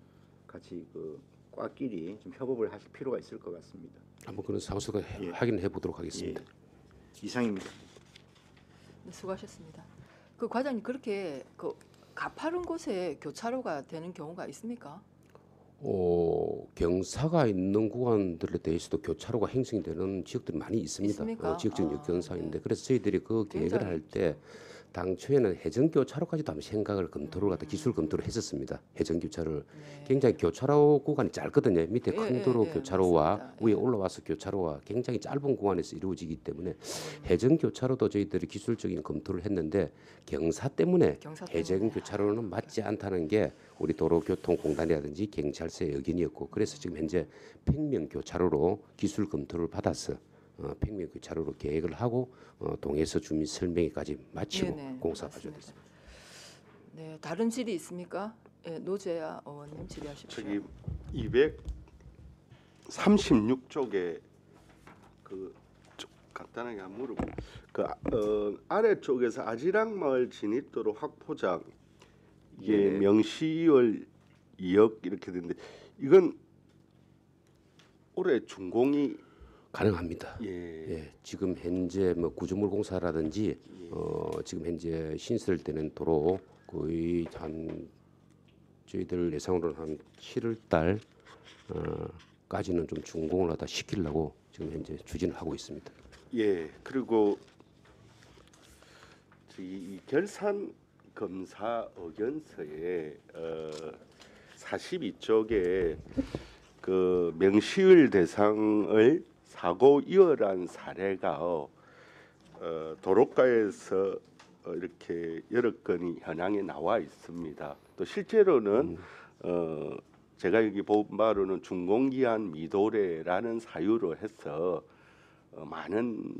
S5: 같이 그 과끼리 좀 협업을 하실 필요가 있을 것 같습니다.
S8: 한번 그런 상수가
S5: 예.
S8: 확인해 보도록 하겠습니다.
S5: 예. 이상입니다.
S1: 네, 수고하셨습니다. 그 과장님 그렇게 그 가파른 곳에 교차로가 되는 경우가 있습니까?
S8: 경사가 있는 구간들에 대해서도 교차로가 형성되는 지역들이 많이 있습니다.
S1: 있습니까?
S8: 지역적 여건상인데 그래서 저희들이 그 계획을
S1: 굉장히
S8: 할 때 당초에는 해전 교차로까지도 한번 생각을 검토를 갖다 기술 검토를 했었습니다. 해전 교차로를
S1: 네.
S8: 굉장히 교차로 구간이 짧거든요. 밑에
S1: 예,
S8: 큰
S1: 예,
S8: 도로
S1: 예,
S8: 교차로와
S1: 맞습니다.
S8: 위에
S1: 예.
S8: 올라와서 교차로와 굉장히 짧은 구간에서 이루어지기 때문에 해전 교차로도 저희들이 기술적인 검토를 했는데 경사 때문에
S1: 경사
S8: 해전
S1: 때문에.
S8: 교차로는 맞지 않다는 게 우리 도로교통공단이라든지 경찰서의 의견이었고 그래서 지금 현재 평면 교차로로 기술 검토를 받아서 평면 교차로로 계획을 하고 동해서 주민 설명회까지 마치고
S1: 네네,
S8: 공사
S1: 맞습니다.
S8: 발주됐습니다.
S1: 네, 다른 질의 있습니까? 예, 노재아 의원님 질의하십시오.
S4: 저기 236쪽에 그 간단하게 한번 물어보. 그 아래쪽에서 아지랑 마을 진입도로 확포장 이게
S2: 네.
S4: 명시월 2억 이렇게 되는데 이건 올해 준공이
S8: 가능합니다.
S4: 예.
S8: 예, 지금 현재 뭐 구조물 공사라든지 지금 현재 신설되는 도로 거의 한 저희들 예상으로는 한 7월 달까지는 좀 준공을 하다 시키려고 지금 현재 추진을 하고 있습니다.
S4: 예. 그리고 이 결산 검사 의견서에 42쪽에 그 명시율 대상을 사고 이어란 사례가 도로가에서 이렇게 여러 건이 현황에 나와 있습니다. 또 실제로는 제가 여기 본 바로는 준공기한 미도래라는 사유로 해서 많은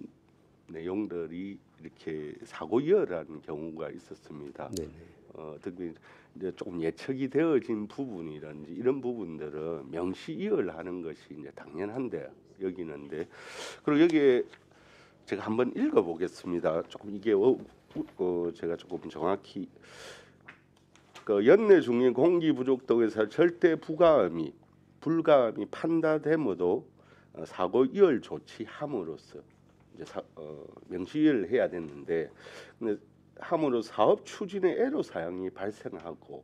S4: 내용들이 이렇게 사고 이어라는 경우가 있었습니다.
S8: 네네.
S4: 특히 이제 조금 예측이 되어진 부분이라든지 이런 부분들은 명시 이열하는 것이 이제 당연한데 여기는데 그리고 여기에 제가 한번 읽어보겠습니다. 조금 이게 제가 조금 정확히 그 연내 중인 공기 부족 등에서 절대 불가함이 판다됨어도 사고 이열 조치함으로써 이제 명시를 해야 되는데 근데 함으로 사업 추진의 애로 사항이 발생하고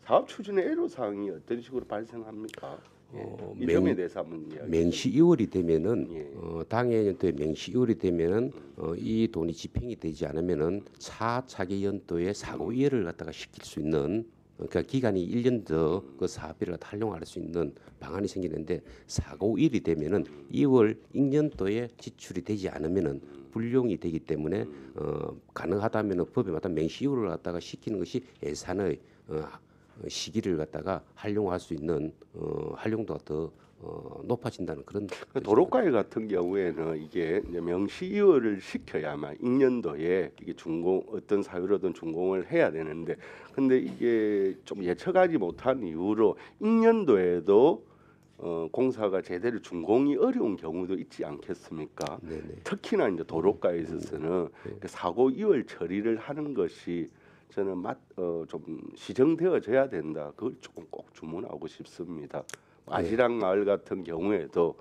S4: 사업 추진의 애로 사항이 어떤 식으로 발생합니까? 이 점에 대해서 한번 이야기.
S8: 맹시 2월이 되면은
S4: 예.
S8: 당해 연도에 맹시 2월이 되면은 이 돈이 집행이 되지 않으면은 차기 연도에 사고 이해를 갖다가 시킬 수 있는 그러니까 기간이 1년 더 그 사업비를 활용할 수 있는 방안이 생기는데 사고 일이 되면은 2월 익년도에 지출이 되지 않으면은 불용이 되기 때문에 가능하다면은 법에 맞다 맹시 2월을 갖다가 시키는 것이 예산의 시기를 갖다가 활용할 수 있는 활용도가 더 높아진다는 그런
S4: 도로가에 같은 경우에는 이게 이제 명시 이월을 시켜야만 익년도에 이게 준공 어떤 사유로든 준공을 해야 되는데 근데 이게 좀 예측하지 못한 이유로 익년도에도 공사가 제대로 준공이 어려운 경우도 있지 않겠습니까?
S8: 네네.
S4: 특히나 이제 도로가에 있어서는 그 사고 이월 처리를 하는 것이 저는 좀 시정되어져야 된다. 그걸 조금 꼭 주문하고 싶습니다. 아지랑 마을 같은 경우에도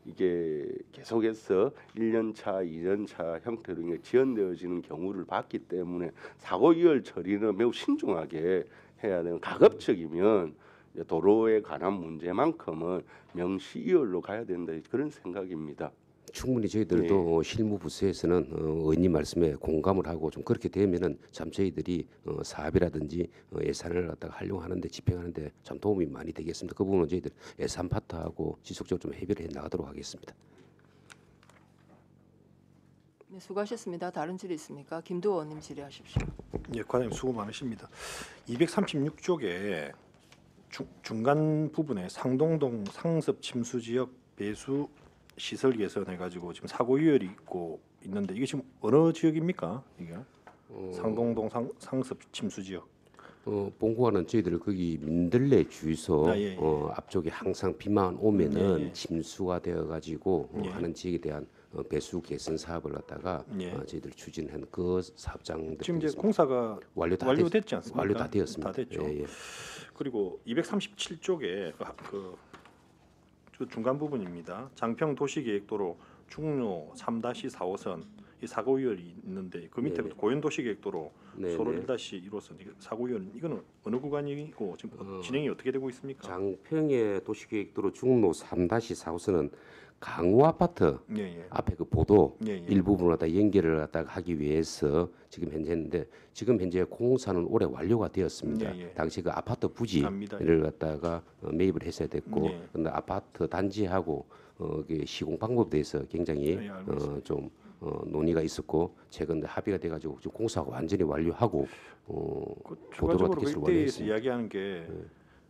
S4: 이게 계속해서 1년차, 2년차 형태로 이게 지연되어지는 경우를 봤기 때문에 사고 이월 처리는 매우 신중하게 해야 되는 가급적이면 이제 도로에 관한 문제만큼은 명시이월로 가야 된다 그런 생각입니다.
S8: 충분히 저희들도 실무 부서에서는 의원님 말씀에 공감을 하고 좀 그렇게 되면은 참 저희들이 사업이라든지 예산을 갖다가 활용하는데 집행하는데 참 도움이 많이 되겠습니다. 그 부분은 저희들 예산 파트하고 지속적으로 좀 해결해 나가도록 하겠습니다.
S1: 네, 수고하셨습니다. 다른 질의 있습니까? 김도호 의원님 질의하십시오.
S7: 예, 과장님 수고 많으십니다. 236쪽에 중간 부분에 상동동 상습 침수 지역 배수 시설 개선해 가지고 지금 사고 유혈이 있고 있는데 이게 지금 어느 지역입니까? 이게 상동동 상습 침수 지역.
S8: 본고와는 저희들 거기 민들레 주유소
S7: 예.
S8: 앞쪽에 항상 비만 오면은
S7: 예.
S8: 침수가 되어 가지고
S7: 예.
S8: 하는 지역에 대한 배수 개선 사업을 갖다가
S7: 예.
S8: 저희들 추진한 그 사업장들
S7: 지금 이제 공사가 완료됐지 않습니까?
S8: 완료 다 되었습니다.
S7: 다 됐죠.
S8: 예, 예.
S7: 그리고 237쪽에 그 중간 부분입니다. 장평 도시계획도로 중로 3-4호선 이 사고 유혈이 있는데 그 밑에
S8: 네네.
S7: 고현 도시계획도로
S8: 네네.
S7: 소로 1-1호선 사고 유혈 이거는 어느 구간이고 지금 진행이 어떻게 되고 있습니까?
S8: 장평의 도시계획도로 중로 3-4호선은 강우 아파트
S7: 예, 예.
S8: 앞에 그 보도
S7: 예, 예.
S8: 일부분을 갖다 연결을 갖다가 하기 위해서 지금 현재 했는데 지금 현재 공사는 올해 완료가 되었습니다.
S7: 예, 예.
S8: 당시 그 아파트 부지를
S7: 압니다.
S8: 갖다가 매입을 했어야 됐고
S7: 예.
S8: 근데 아파트 단지하고 그 시공 방법에 대해서 굉장히
S7: 예, 알고 있습니다.
S8: 좀 논의가 있었고 최근 합의가 돼가지고 지금 공사가 완전히 완료하고
S7: 그
S8: 보도가
S7: 추가적으로
S8: 어떻게
S7: 그
S8: 완료했습니다.
S7: 이때에서 이야기하는 게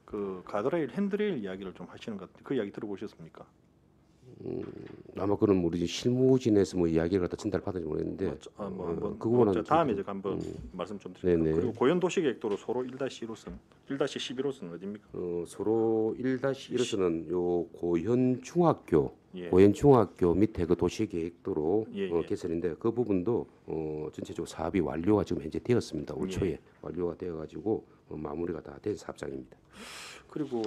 S7: 그 가드레일 핸드레일 이야기를 좀 하시는 것 같은데 그 이야기 들어보셨습니까?
S8: 아마 그런 우리 실무진에서 뭐 이야기를 갖다 전달받은지 모르겠는데
S7: 한번
S8: 그거는
S7: 다음에 제가 한번 말씀 좀 드릴게요.
S8: 네네.
S7: 그리고 고현 도시계획도로 소로 1-1호선, 1-11호선 어디입니까?
S8: 서로 1-1호선은 요 고현 중학교
S7: 예.
S8: 고현 중학교 밑에 그 도시계획도로
S7: 예, 예.
S8: 개설인데 그 부분도 전체적으로 사업이 완료가 지금 현재 되었습니다. 올
S7: 예.
S8: 초에 완료가 되어가지고 마무리가 다 된 사업장입니다.
S7: 그리고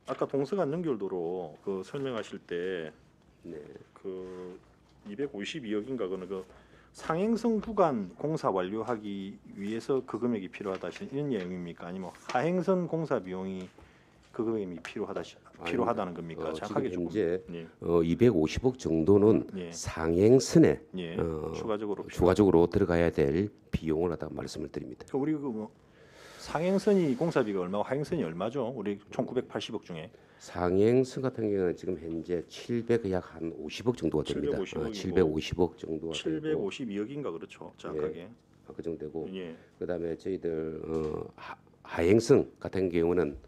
S7: 아까 동서간 연결도로 그 설명하실 때
S8: 네.
S7: 그 252억인가 그 상행선 구간 공사 완료하기 위해서 그 금액이 필요하다 이런 내용입니까? 아니면 하행선 공사 비용이 그 금액이 필요하다는 겁니까? 정확하게
S8: 지금
S7: 조금.
S8: 현재
S7: 예.
S8: 250억 정도는
S7: 예.
S8: 상행선에
S7: 예.
S8: 추가적으로
S7: 추가적으로
S8: 들어가야 될 비용을 갖다 말씀을 드립니다.
S7: 우리 그 상행선이 공사비가 얼마고 하행선이 얼마죠? 우리 1980억 중에
S8: 상행선 같은 경우는 지금 현재 700 약 한 50억 정도가 됩니다. 750억 정도가 되고
S7: 752억인가 그렇죠. 정확하게.
S8: 그 정도 되고
S7: 예.
S8: 그다음에 저희들 하행선 같은 경우는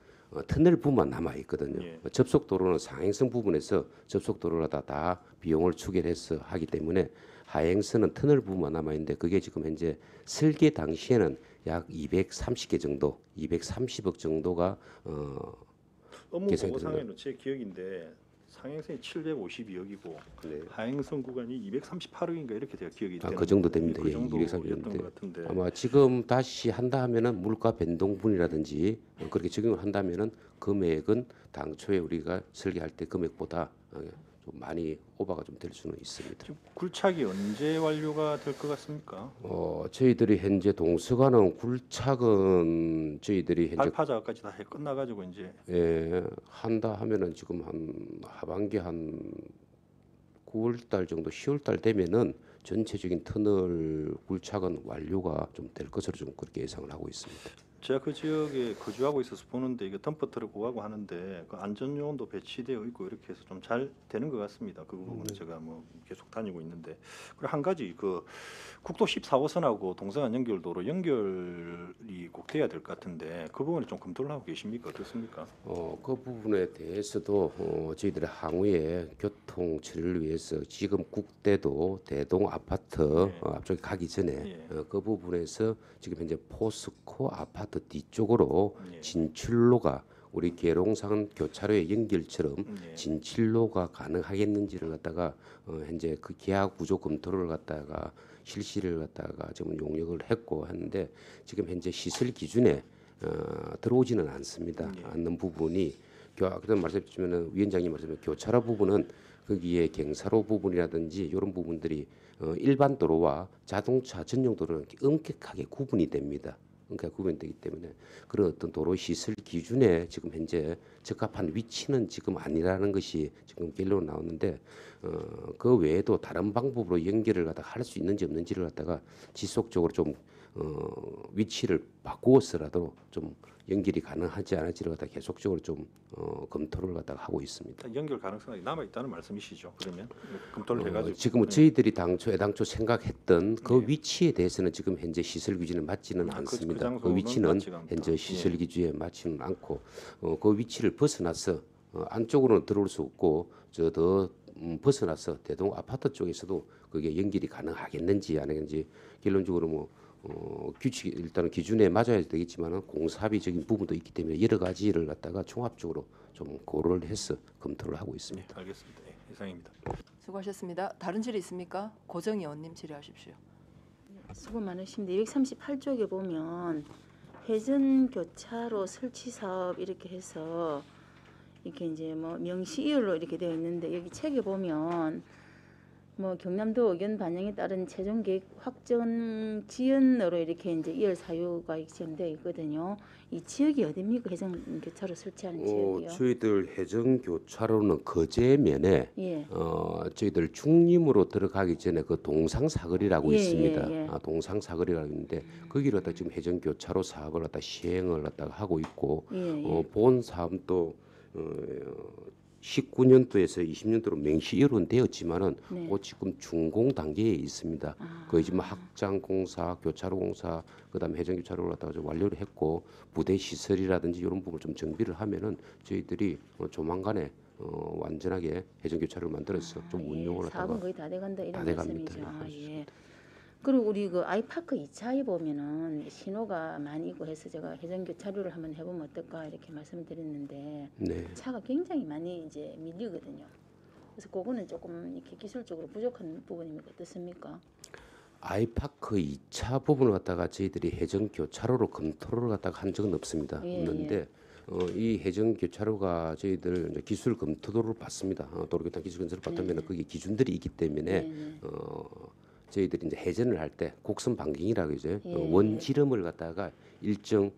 S8: 터널 부분만 남아 있거든요.
S7: 예.
S8: 접속도로는 상행선 부분에서 접속도로를 다 비용을 추결해서 하기 때문에 하행선은 터널 부분만 남아 있는데 그게 지금 현재 설계 당시에는 약 230개 정도, 230억 정도가
S7: 업무
S8: 계산이
S7: 보고상에는 제 기억인데 상행선이 752억이고
S8: 네.
S7: 하행선 구간이 238억인가 이렇게 제가 기억이 되는
S8: 그 정도 됩니다.
S7: 그
S8: 예,
S7: 정도였던
S8: 230억
S7: 것 같은데
S8: 아마 지금 다시 한다 하면은 물가 변동분이라든지 그렇게 적용을 한다면은 금액은 당초에 우리가 설계할 때 금액보다 좀 많이 오버가 좀 될 수는 있습니다.
S7: 지금 굴착이 언제 완료가 될 것 같습니까?
S8: 저희들이 현재 동서간은 굴착은 저희들이 현재
S7: 발파자까지 다 끝나가지고 이제
S8: 한다 하면은 지금 한 하반기 한 9월달 정도 10월달 되면은 전체적인 터널 굴착은 완료가 좀 될 것으로 좀 그렇게 예상을 하고 있습니다.
S7: 제가 그 지역에 거주하고 있어서 보는데 이거 덤퍼트를 구하고 하는데 그 안전 요원도 배치되어 있고 이렇게 해서 좀 잘 되는 것 같습니다. 그 부분은 제가 뭐 계속 다니고 있는데 그리고 한 가지 그 국도 14호선하고 동서간 연결도로 연결이 꼭 돼야 될 것 같은데 그 부분에 좀 검토를 하고 계십니까? 어떻습니까?
S8: 그 부분에 대해서도 저희들의 향후에 교통 처리를 위해서 지금 국대도 대동 아파트 앞쪽에 가기 전에 그 부분에서 지금 현재 포스코 아파트 뒤쪽으로 진출로가 우리 계룡산 교차로의 연결처럼 진출로가 가능하겠는지를 갖다가 현재 그 계약 구조 검토를 갖다가 실시를 갖다가 지금 용역을 했고 했는데 지금 현재 시설 기준에 들어오지는 않습니다. 않는 부분이 그다음 말씀드리면 위원장님 말씀에 교차로 부분은 거기에 경사로 부분이라든지 이런 부분들이 일반 도로와 자동차 전용 도로는 엄격하게 구분이 됩니다. 그러니까 구분되기 때문에 그런 어떤 도로 시설 기준에 지금 현재 적합한 위치는 지금 아니라는 것이 지금 결론 나오는데 그 외에도 다른 방법으로 연결을 갖다가 할 수 있는지 없는지를 갖다가 지속적으로 좀 위치를 바꾸어서라도 좀 연결이 가능하지 않을지를 갖다 계속적으로 좀 검토를 갖다가 하고 있습니다.
S7: 연결 가능성이 남아 있다는 말씀이시죠? 그러면 검토를 해가지고
S8: 지금 저희들이 애당초 생각했던 그
S7: 네.
S8: 위치에 대해서는 지금 현재 시설 기준에 맞지는
S7: 그
S8: 않습니다. 그
S7: 장소는
S8: 위치는
S7: 맞지가 않다.
S8: 현재 시설
S7: 예.
S8: 기준에 맞지는 않고 그 위치를 벗어나서 안쪽으로는 들어올 수 없고 저 더 벗어나서 대동 아파트 쪽에서도 그게 연결이 가능하겠는지 안 하겠는지 결론적으로 뭐 규칙 일단은 기준에 맞아야 되겠지만은 공사비적인 부분도 있기 때문에 여러 가지를 갖다가 종합적으로 좀 고려를 해서 검토를 하고 있습니다.
S7: 네, 알겠습니다. 예, 이상입니다.
S1: 수고하셨습니다. 다른 질의 있습니까? 고정희 의원님 질의하십시오.
S6: 수고 많으십니다. 238쪽에 보면 회전 교차로 설치 사업 이렇게 해서 이렇게 이제 뭐 명시이율로 이렇게 되어 있는데 여기 책에 보면 뭐 경남도 의견 반영에 따른 최종 계획 확정 지연으로 이렇게 이제 이월 사유가 지정되어 있거든요. 이 지역이 어디입니까? 회전 교차로 설치하는 지역이요?
S8: 저희들 해전 교차로는 거제면에
S6: 예.
S8: 저희들 중림으로 들어가기 전에 그 동상사거리라고
S6: 예,
S8: 있습니다.
S6: 예, 예.
S8: 동상사거리라고 있는데 거기를 갖다 지금 해전 교차로 사업을 갖다 시행을 갖다가 하고 있고
S6: 예, 예.
S8: 본 사업도 19년도에서 20년도로 명시 이론되었지만은
S6: 네.
S8: 그 지금 준공 단계에 있습니다.
S6: 아.
S8: 거의 지금 확장 공사, 교차로 공사, 그다음에 해전 교차로를 갖다가 좀 완료를 했고 부대 시설이라든지 이런 부분 좀 정비를 하면은 저희들이 조만간에 완전하게 해전 교차로를 만들어서 좀 운용을
S6: 예. 사업은
S8: 하다가
S6: 거의 다 돼간다 이런
S8: 다 돼갑니다.
S6: 말씀이죠. 아,
S8: 예,
S6: 예. 그리고 우리 그 아이파크 2차에 보면은 신호가 많이 있고 해서 제가 회전 교차로를 한번 해보면 어떨까 이렇게 말씀드렸는데
S8: 네.
S6: 차가 굉장히 많이 이제 밀리거든요. 그래서 그거는 조금 이렇게 기술적으로 부족한 부분입니까? 어떻습니까?
S8: 아이파크 2차 부분을 갖다가 저희들이 해전 교차로로 검토를 갖다가 한 적은 없습니다.
S6: 예,
S8: 없는데 이 해전 교차로가 저희들 이제 기술 검토도를 받습니다. 도로교통 기술 검토를 받으면 거기 기준들이 있기 때문에
S6: 네, 네.
S8: 저희들이 이제 해전을 할 때 곡선 반경이라고 이제
S6: 예,
S8: 원지름을 갖다가 일정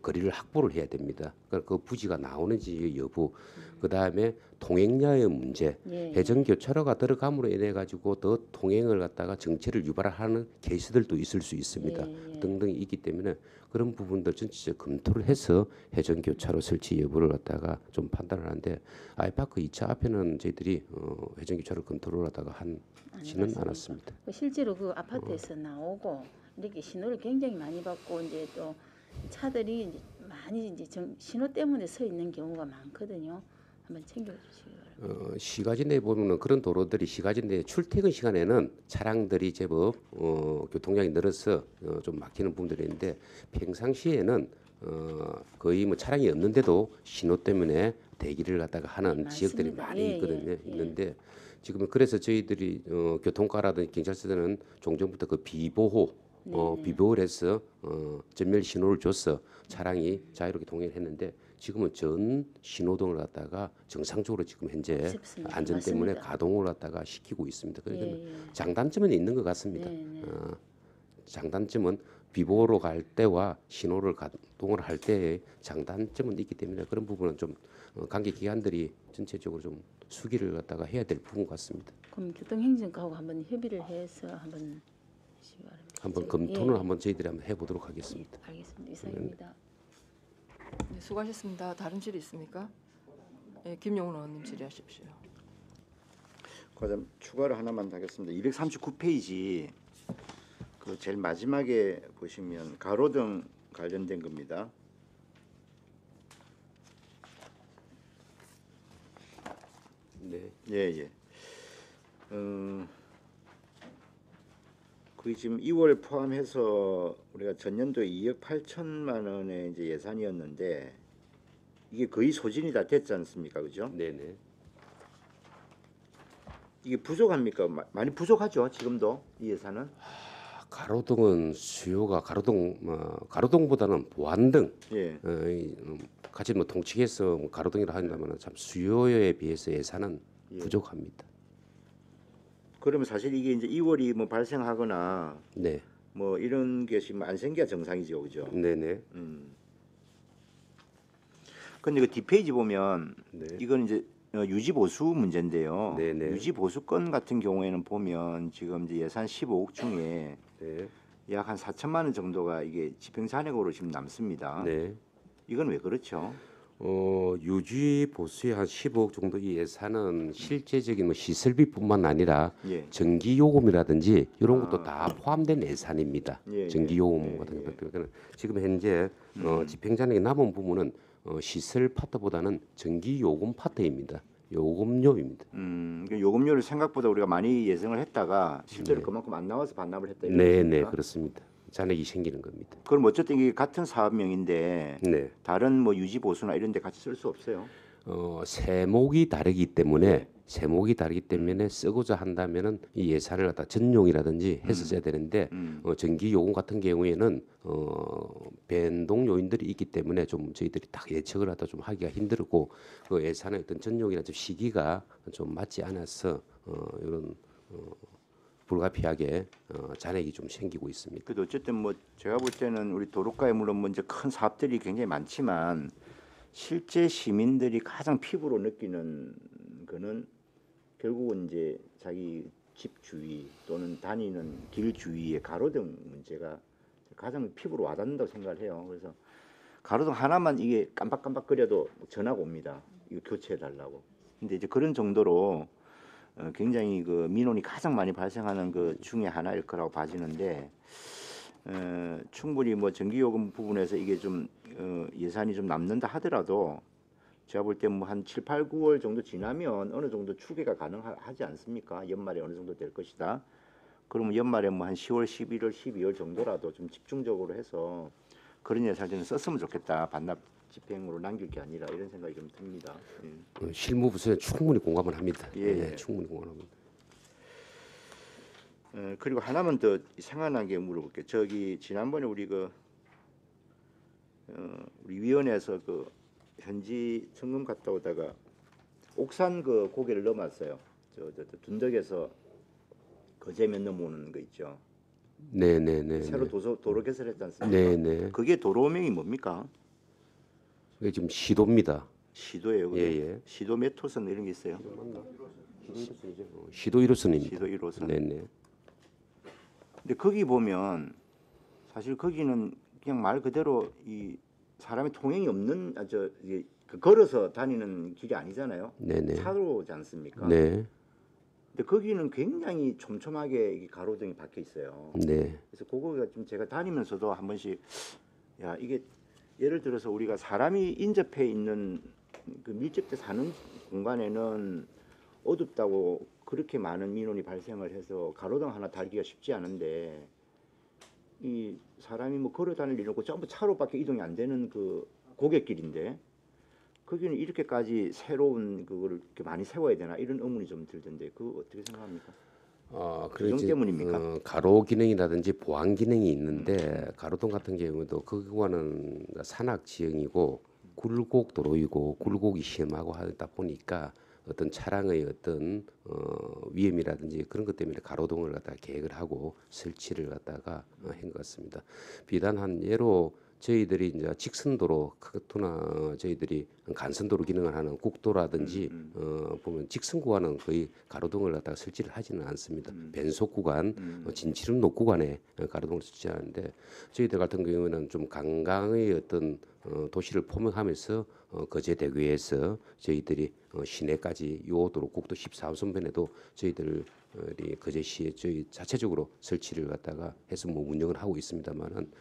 S8: 거리를 확보를 해야 됩니다. 그러니까 그 부지가 나오는지 여부, 그 다음에 통행량의 문제,
S6: 예,
S8: 해전 교차로가 들어감으로 인해 가지고 더 통행을 갖다가 정체를 유발하는 케이스들도 있을 수 있습니다.
S6: 예, 예.
S8: 등등이 있기 때문에 그런 부분들 전체적 검토를 해서 해전 교차로 설치 여부를 갖다가 좀 판단을 하는데 아이파크 2차 앞에는 저희들이 해전 교차로 검토를 하다가 하지는
S6: 해봤습니까?
S8: 않았습니다.
S6: 실제로 그 아파트에서 나오고 이렇게 신호를 굉장히 많이 받고 이제 또 차들이 이제 많이 이제 신호 때문에 서 있는 경우가 많거든요. 한번 챙겨주시기 바랍니다.
S8: 시가지 내에 보면은 그런 도로들이 시가지 내 출퇴근 시간에는 차량들이 제법 교통량이 늘어서 좀 막히는 부분들이 있는데 평상시에는 거의 뭐 차량이 없는데도 신호 때문에 대기를 갖다가 하는
S6: 맞습니다.
S8: 지역들이 많이
S6: 예,
S8: 있거든요.
S6: 예, 예.
S8: 있는데 지금 그래서 저희들이 교통과라든지 경찰서들은 종전부터 그 비보호
S6: 네.
S8: 비보호를 해서 전멸 신호를 줘서 차량이 자유롭게 통행을 했는데 지금은 전 신호등을 갖다가 정상적으로 지금 현재
S6: 없습니다.
S8: 안전 때문에
S6: 맞습니다.
S8: 가동을 갖다가 시키고 있습니다. 그러니까
S6: 예, 예.
S8: 장단점은 있는 것 같습니다.
S6: 네, 네.
S8: 장단점은 비보호로 갈 때와 신호를 가동을 할 때의 장단점은 있기 때문에 그런 부분은 좀 관계 기관들이 전체적으로 좀 수기를 갖다가 해야 될 부분 같습니다.
S6: 그럼 교통행정과하고 한번 협의를 해서 한번 하시기 바랍니다.
S8: 한번
S6: 저희-
S8: 검토는
S6: 예,
S8: 한번 저희들이 한번 해보도록 하겠습니다.
S6: 예, 알겠습니다. 이상입니다.
S1: 네, 수고하셨습니다. 다른 질의 있습니까? 예, 김용훈 의원님 질의하십시오.
S5: 그다음 추가로 하나만 하겠습니다. 239페이지 그 제일 마지막에 보시면 가로등 관련된 겁니다.
S8: 네.
S5: 예. 그게 지금 2월 포함해서 우리가 전년도에 2억 8천만 원의 이제 예산이었는데 이게 거의 소진이 다 됐지 않습니까, 그죠?
S8: 네네.
S5: 이게 부족합니까? 많이 부족하죠, 지금도 이 예산은.
S8: 가로등은 수요가 가로등보다는 보안등
S5: 예.
S8: 같이 뭐 통치해서 뭐 가로등이라 한다면 참 수요에 비해서 예산은
S5: 예.
S8: 부족합니다.
S5: 그러면 사실 이게 이제 2월이 뭐 발생하거나
S8: 네.
S5: 뭐 이런 게 지금 안 생겨야 정상이죠, 그죠?
S8: 네네.
S5: 근데 그 뒷페이지 보면
S8: 네.
S5: 이건 이제 유지 보수 문제인데요.
S8: 네네.
S5: 유지 보수권 같은 경우에는 보면 지금 이제 예산 15억 중에
S8: 네.
S5: 약 한 4천만 원 정도가 이게 집행 잔액으로 지금 남습니다.
S8: 네.
S5: 이건 왜 그렇죠?
S8: 유지 보수의 한 15억 정도 이 예산은 실제적인 뭐 시설비뿐만 아니라
S5: 예.
S8: 전기 요금이라든지 이런 것도
S5: 아.
S8: 다 포함된 예산입니다.
S5: 예,
S8: 전기
S5: 예,
S8: 요금
S5: 예,
S8: 같은
S5: 예.
S8: 것들은 지금 현재 집행 잔액이 남은 부분은 시설 파트보다는 전기 요금 파트입니다. 요금료입니다.
S5: 그러니까 요금료를 생각보다 우리가 많이 예상을 했다가 실제로
S8: 네.
S5: 그만큼 안 나와서 반납을 했다 이런
S8: 네,
S5: 뜻입니까?
S8: 네, 그렇습니다. 잔액이 생기는 겁니다.
S5: 그럼 어쨌든 이게 같은 사업명인데
S8: 네.
S5: 다른 뭐 유지 보수나 이런 데 같이 쓸 수 없어요.
S8: 세목이 다르기 때문에 쓰고자 한다면은 이 예산을 갖다 전용이라든지 해서 써야 되는데 전기 요금 같은 경우에는 변동 요인들이 있기 때문에 좀 저희들이 딱 예측을 하다 좀 하기가 힘들고 그 예산의 어떤 전용이나 좀 시기가 좀 맞지 않아서 이런 불가피하게 잔액이 좀 생기고 있습니다.
S5: 그래도 어쨌든 뭐 제가 볼 때는 우리 도로가에 물론 먼저 큰 사업들이 굉장히 많지만 실제 시민들이 가장 피부로 느끼는 거는 결국은 이제 자기 집 주위 또는 다니는 길 주위의 가로등 문제가 가장 피부로 와닿는다고 생각을 해요. 그래서 가로등 하나만 이게 깜빡깜빡거려도 전화가 옵니다. 이거 교체해 달라고. 근데 이제 그런 정도로 굉장히 그 민원이 가장 많이 발생하는 그 중에 하나일 거라고 봐지는데 충분히 뭐 전기요금 부분에서 이게 좀 예산이 좀 남는다 하더라도 제가 볼 때 뭐 한 7, 8, 9월 정도 지나면 어느 정도 추계가 가능하지 않습니까? 연말에 어느 정도 될 것이다. 그러면 연말에 뭐 한 10월, 11월, 12월 정도라도 좀 집중적으로 해서 그런 예산을 좀 썼으면 좋겠다. 반납 집행으로 남길 게 아니라 이런 생각이 좀 듭니다.
S8: 실무부서에 충분히 공감을 합니다.
S5: 예,
S8: 네,
S5: 예.
S8: 충분히 공감합니다.
S5: 그리고 하나만 더 생각난 게 물어볼게요. 저기 지난번에 우리 우리 위원회에서 그 현지 점검 갔다 오다가 옥산 그 고개를 넘었어요. 저 둔덕에서 거제면 넘어오는 거 있죠.
S8: 네네네.
S5: 새로 도로 개설했지 않습니까?
S8: 네네.
S5: 그게 도로명이 뭡니까?
S8: 그게 지금 시도입니다.
S5: 시도예요. 그게?
S8: 예.
S5: 시도 몇 호선 이런 게 있어요.
S8: 시도 1호선입니다.
S5: 시도 1호선.
S8: 네네.
S5: 근데 거기 보면 사실 거기는 그냥 말 그대로 이 사람이 통행이 없는 걸어서 다니는 길이 아니잖아요.
S8: 네네.
S5: 차로 오지 않습니까?
S8: 네.
S5: 근데 거기는 굉장히 촘촘하게 이 가로등이 박혀 있어요.
S8: 네.
S5: 그래서 그거가 좀 제가 다니면서도 한 번씩 야 이게 예를 들어서 우리가 사람이 인접해 있는 그 밀집돼 사는 공간에는 어둡다고 그렇게 많은 민원이 발생을 해서 가로등 하나 달기가 쉽지 않은데 이 사람이 뭐 걸어 다닐 일 없고 전부 차로밖에 이동이 안 되는 그 고갯길인데 거기는 이렇게까지 새로운 그거를 이렇게 많이 세워야 되나 이런 의문이 좀 들던데 그거 어떻게 생각합니까? 규정 때문입니까?
S8: 가로 기능이라든지 보안 기능이 있는데 가로등 같은 경우도 그거는 산악 지형이고 굴곡 도로이고 굴곡이 심하고 하다 보니까 어떤 차량의 어떤 위험이라든지 그런 것 때문에 가로등을 갖다가 계획을 하고 설치를 갖다가 한 것 같습니다. 비단 한 예로 저희들이 이제 직선도로 크거나 저희들이 간선도로 기능을 하는 국도라든지 보면 직선 구간은 거의 가로등을 갖다가 설치를 하지는 않습니다. 변속 구간, 진치릉로 구간에 가로등을 설치하는데 저희들 같은 경우에는 좀 관광의 어떤 도시를 포명하면서 거제대교에서 저희들이 시내까지 요 도로 국도 14호선변에도 저희들이 거제시에 저희 자체적으로 설치를 갖다가 해서 뭐 운영을 하고 있습니다만은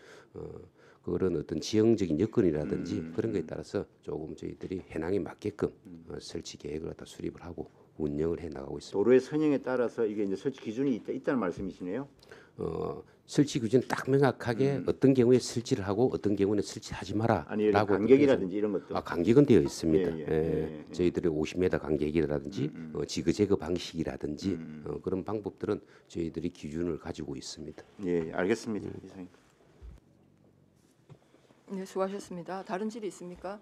S8: 그런 어떤 지형적인 여건이라든지 그런 거에 따라서 조금 저희들이 해낭에 맞게끔 설치 계획을 갖다 수립을 하고 운영을 해 나가고 있습니다.
S5: 도로의 선형에 따라서 이게 이제 설치 기준이 있다는 말씀이시네요.
S8: 설치 기준 딱 명확하게 어떤 경우에 설치를 하고 어떤 경우는 설치하지 마라라고
S5: 아니 간격이라든지 이런 것도
S8: 간격은 되어 있습니다.
S5: 예.
S8: 저희들이 50m 간격이라든지 지그재그 방식이라든지 그런 방법들은 저희들이 기준을 가지고 있습니다.
S5: 예, 알겠습니다. 이상입니다.
S1: 네, 수고하셨습니다. 다른 질의 있습니까?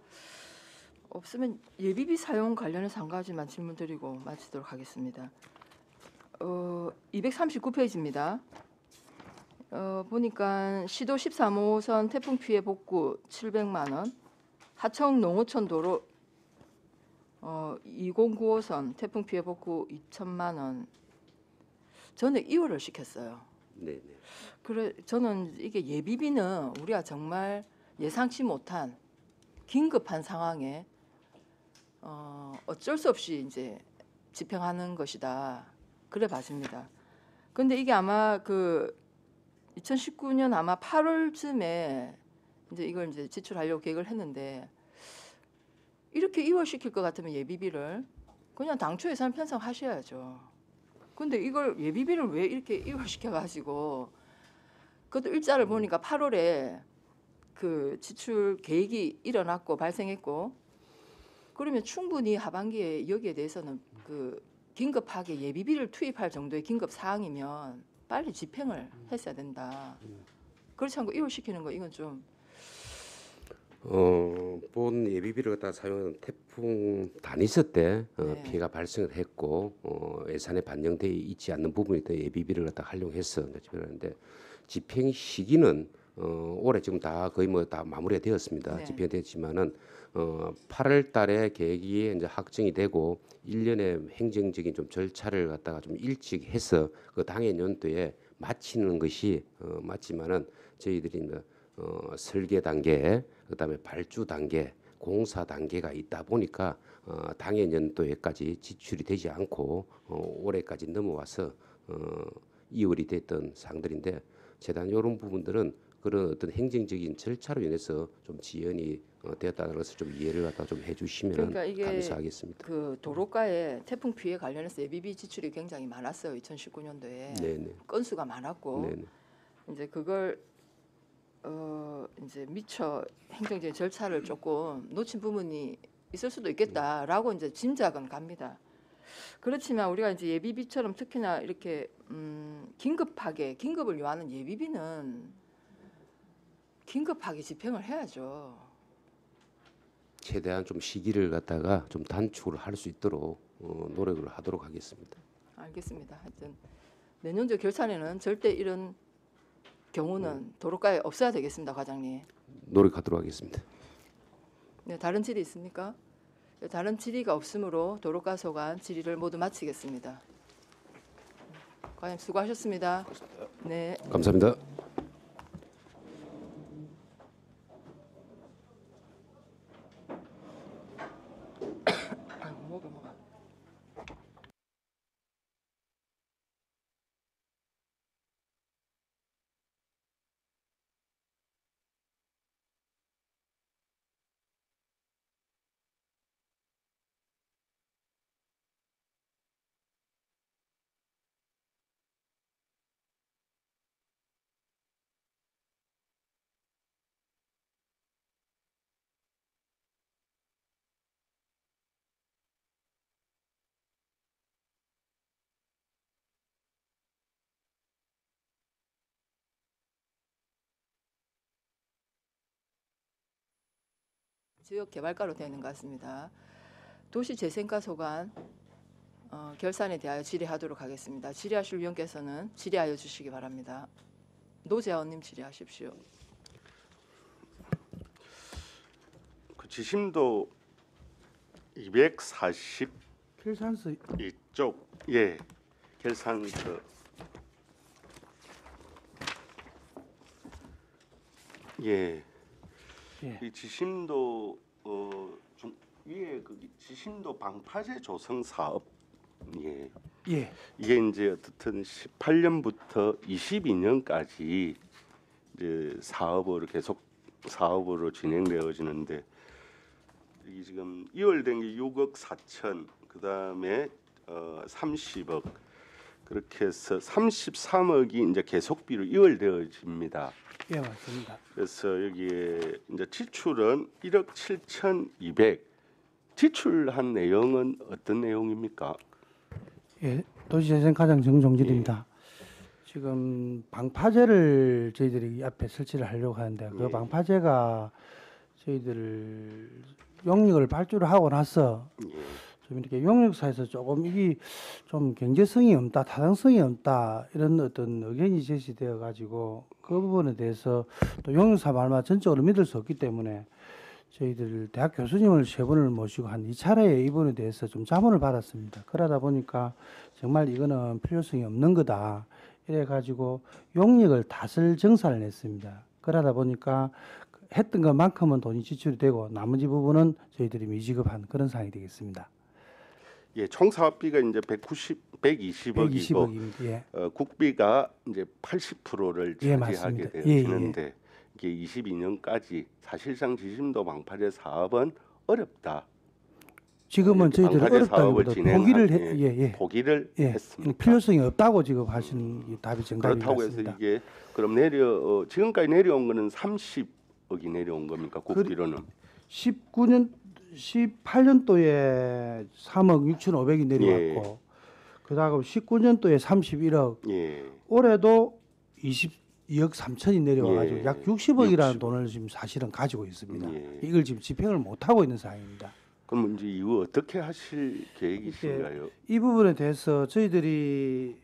S1: 없으면 예비비 사용 관련해서 한 가지만 질문드리고 마치도록 하겠습니다. 239페이지입니다. 보니까 시도 13호선 태풍 피해 복구 700만 원, 하청 농어촌 도로 2095호선 태풍 피해 복구 2천만 원. 전에 2월을 시켰어요.
S8: 네, 네.
S1: 그래 저는 이게 예비비는 우리가 정말 예상치 못한 긴급한 상황에 어쩔 수 없이 이제 집행하는 것이다. 그래 봐집니다. 근데 이게 아마 그 2019년 아마 8월쯤에 이제 이걸 이제 지출하려고 계획을 했는데 이렇게 2월 시킬 것 같으면 예비비를 그냥 당초 예산 편성하셔야죠. 근데 이걸 예비비를 왜 이렇게 2월 시켜가지고 그것도 일자를 보니까 8월에 그 지출 계획이 일어났고 발생했고 그러면 충분히 하반기에 여기에 대해서는 그 긴급하게 예비비를 투입할 정도의 긴급 사항이면 빨리 집행을 했어야 된다. 그렇지 않고 2월 시키는 거 이건 좀
S8: 본 예비비를 갖다 사용하는 태풍 단위서 때
S1: 네.
S8: 피해가 발생을 했고 예산에 반영돼 있지 않는 부분이 더 예비비를 갖다 활용해서 집행하는데 집행 시기는 올해 지금 다 거의 뭐 다 마무리가 되었습니다.
S1: 네.
S8: 집행됐지만은 8월 달에 계획이 이제 확정이 되고 1년의 행정적인 좀 절차를 갖다가 좀 일찍 해서 그 당해 연도에 마치는 것이 맞지만은 저희들이 이제 설계 단계, 그다음에 발주 단계, 공사 단계가 있다 보니까 당해 연도에까지 지출이 되지 않고 올해까지 넘어와서 2월이 됐던 사항들인데 재단 이런 부분들은 그런 어떤 행정적인 절차로 인해서 좀 지연이 되었다는 것을 좀 이해를 갖다 좀 해주시면
S1: 그러니까 이게
S8: 감사하겠습니다.
S1: 그 도로가에 태풍 피해 관련해서 예비비 지출이 굉장히 많았어요. 2019년도에
S8: 네네.
S1: 건수가 많았고
S8: 네네.
S1: 이제 그걸 이제 미처 행정적인 절차를 조금 놓친 부분이 있을 수도 있겠다라고 이제 짐작은 갑니다. 그렇지만 우리가 이제 예비비처럼 특히나 이렇게 긴급하게 긴급을 요하는 예비비는 긴급하게 집행을 해야죠.
S8: 최대한 좀 시기를 갖다가 좀 단축을 할 수 있도록 노력을 하도록 하겠습니다.
S1: 알겠습니다. 하여튼 내년도 결산에는 절대 이런 경우는 도로가에 없어야 되겠습니다, 과장님.
S8: 노력하도록 하겠습니다.
S1: 네, 다른 질의 있습니까? 네, 다른 질의가 없으므로 도로가 소관 질의를 모두 마치겠습니다. 과장님 수고하셨습니다. 네.
S8: 감사합니다.
S1: 먹어 먹어. 지역 개발가로 되는 것 같습니다. 도시재생과 소관 결산에 대하여 질의하도록 하겠습니다. 질의하실 위원께서는 질의하여 주시기 바랍니다. 노재원님 질의하십시오.
S4: 그 지심도 240
S9: 결산서
S4: 이쪽 예 결산서 예.
S9: 예.
S4: 이 지심도 위에 그 지심도 방파제 조성 사업 예.
S9: 예.
S4: 이게 이제 어떻든 18년부터 22년까지 이제 사업으로 계속 사업으로 진행되어지는데 이 지금 2월 된 게 6억 4천 그다음에 30억 그렇게 해서 33억이 이제 계속비로 이월되어집니다.
S9: 예, 맞습니다.
S4: 그래서 여기에 이제 지출은 1억 7,200 지출한 내용은 어떤 내용입니까?
S9: 예, 도시재생과장 정종질입니다. 지금 방파제를 저희들이 앞에 설치를 하려고 하는데 그
S4: 예.
S9: 방파제가 저희들 용역을 발주를 하고 나서
S4: 예.
S9: 좀 이렇게 용역사에서 조금 이게 좀 경제성이 없다, 타당성이 없다 이런 어떤 의견이 제시되어 가지고 그 부분에 대해서 또 용역사 말만 전적으로 믿을 수 없기 때문에 저희들 대학 교수님을 3분을 모시고 한 2차례에 이 부분에 대해서 좀 자문을 받았습니다. 그러다 보니까 정말 이거는 필요성이 없는 거다. 이래 가지고 용역을 다쓸 정산을 했습니다. 그러다 보니까 했던 것만큼은 돈이 지출이 되고 나머지 부분은 저희들이 미지급한 그런 상황이 되겠습니다.
S4: 예, 총 사업비가 이제 120억이고
S9: 120억입니다. 예.
S4: 국비가 이제 80%를
S9: 예,
S4: 차지하게
S9: 맞습니다. 예,
S4: 되어지는데 이게 22년까지 사실상 지심도 방파제 사업은 어렵다.
S9: 지금은
S4: 이렇게
S9: 저희들이
S4: 방파제 사업을
S9: 어렵다기보다
S4: 진행한
S9: 포기를
S4: 예, 포기를
S9: 예.
S4: 했습니다.
S9: 필요성이 없다고 지금 하시는 이 답이 정답인 것
S4: 그렇다고 해서
S9: 같습니다.
S4: 이게 그럼 지금까지 내려온 거는 30억이 내려온 겁니까? 국비로는
S9: 19년 18년도에 3억 6,500이 내려왔고 그다음 19년도에 31억
S4: 예.
S9: 올해도 22억 3천이 내려와가지고
S4: 예.
S9: 약 60억이라는
S4: 60억.
S9: 돈을 지금 사실은 가지고 있습니다.
S4: 예.
S9: 이걸 지금 집행을 못 하고 있는 상황입니다.
S4: 그럼 이제 이후 어떻게 하실 계획이신가요?
S9: 이 부분에 대해서 저희들이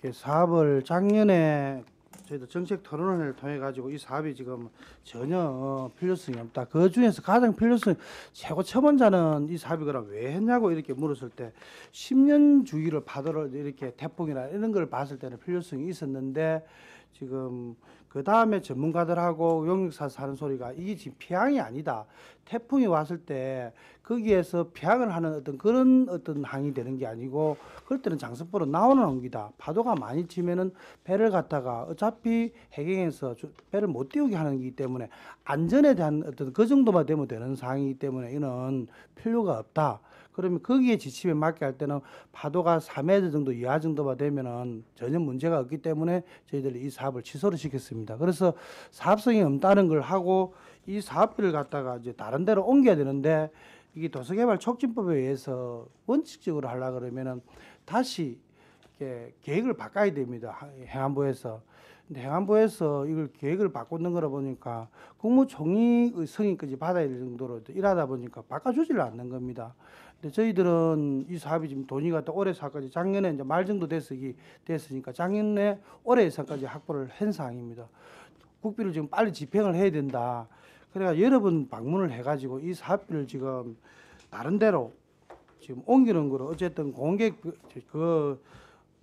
S9: 이렇게 사업을 작년에 저희도 정책 토론회를 통해 가지고 이 사업이 지금 전혀 필요성이 없다. 그 중에서 가장 필요성 최고 첨언자는 이 사업이 그럼 왜 했냐고 이렇게 물었을 때 10년 주기를 파도를 이렇게 태풍이나 이런 걸 봤을 때는 필요성이 있었는데 지금 그 다음에 전문가들하고 용역사에서 하는 소리가 이게 지금 피항이 아니다. 태풍이 왔을 때 거기에서 피항을 하는 어떤 그런 어떤 항이 되는 게 아니고 그럴 때는 장습부로 나오는 항기다. 파도가 많이 치면은 배를 갖다가 어차피 해경에서 배를 못 띄우게 하는 거기 때문에 안전에 대한 어떤 그 정도만 되면 되는 상황이기 때문에 이는 필요가 없다. 그러면 거기에 지침에 맞게 할 때는 파도가 4m 정도 이하 정도만 되면은 전혀 문제가 없기 때문에 저희들이 이 사업을 취소를 시켰습니다. 그래서 사업성이 없다는 걸 하고 이 사업비를 갖다가 이제 다른 데로 옮겨야 되는데 이게 도서개발 촉진법에 의해서 원칙적으로 하려 그러면은 다시 이렇게 계획을 바꿔야 됩니다. 행안부에서. 근데 행안부에서 이걸 계획을 바꾸는 거라 보니까 국무총리의 승인까지 받아야 될 정도로 일하다 보니까 바꿔주지를 않는 겁니다. 근데 저희들은 이 사업이 지금 돈이 갖다 올해 사까지 작년에 이제 말 정도 됐으니까 작년에 올해 예산까지 확보를 한 상황입니다. 국비를 지금 빨리 집행을 해야 된다. 그래가 여러 번 방문을 해가지고 이 사업비를 지금 다른 데로 지금 옮기는 거로 어쨌든 공개획 그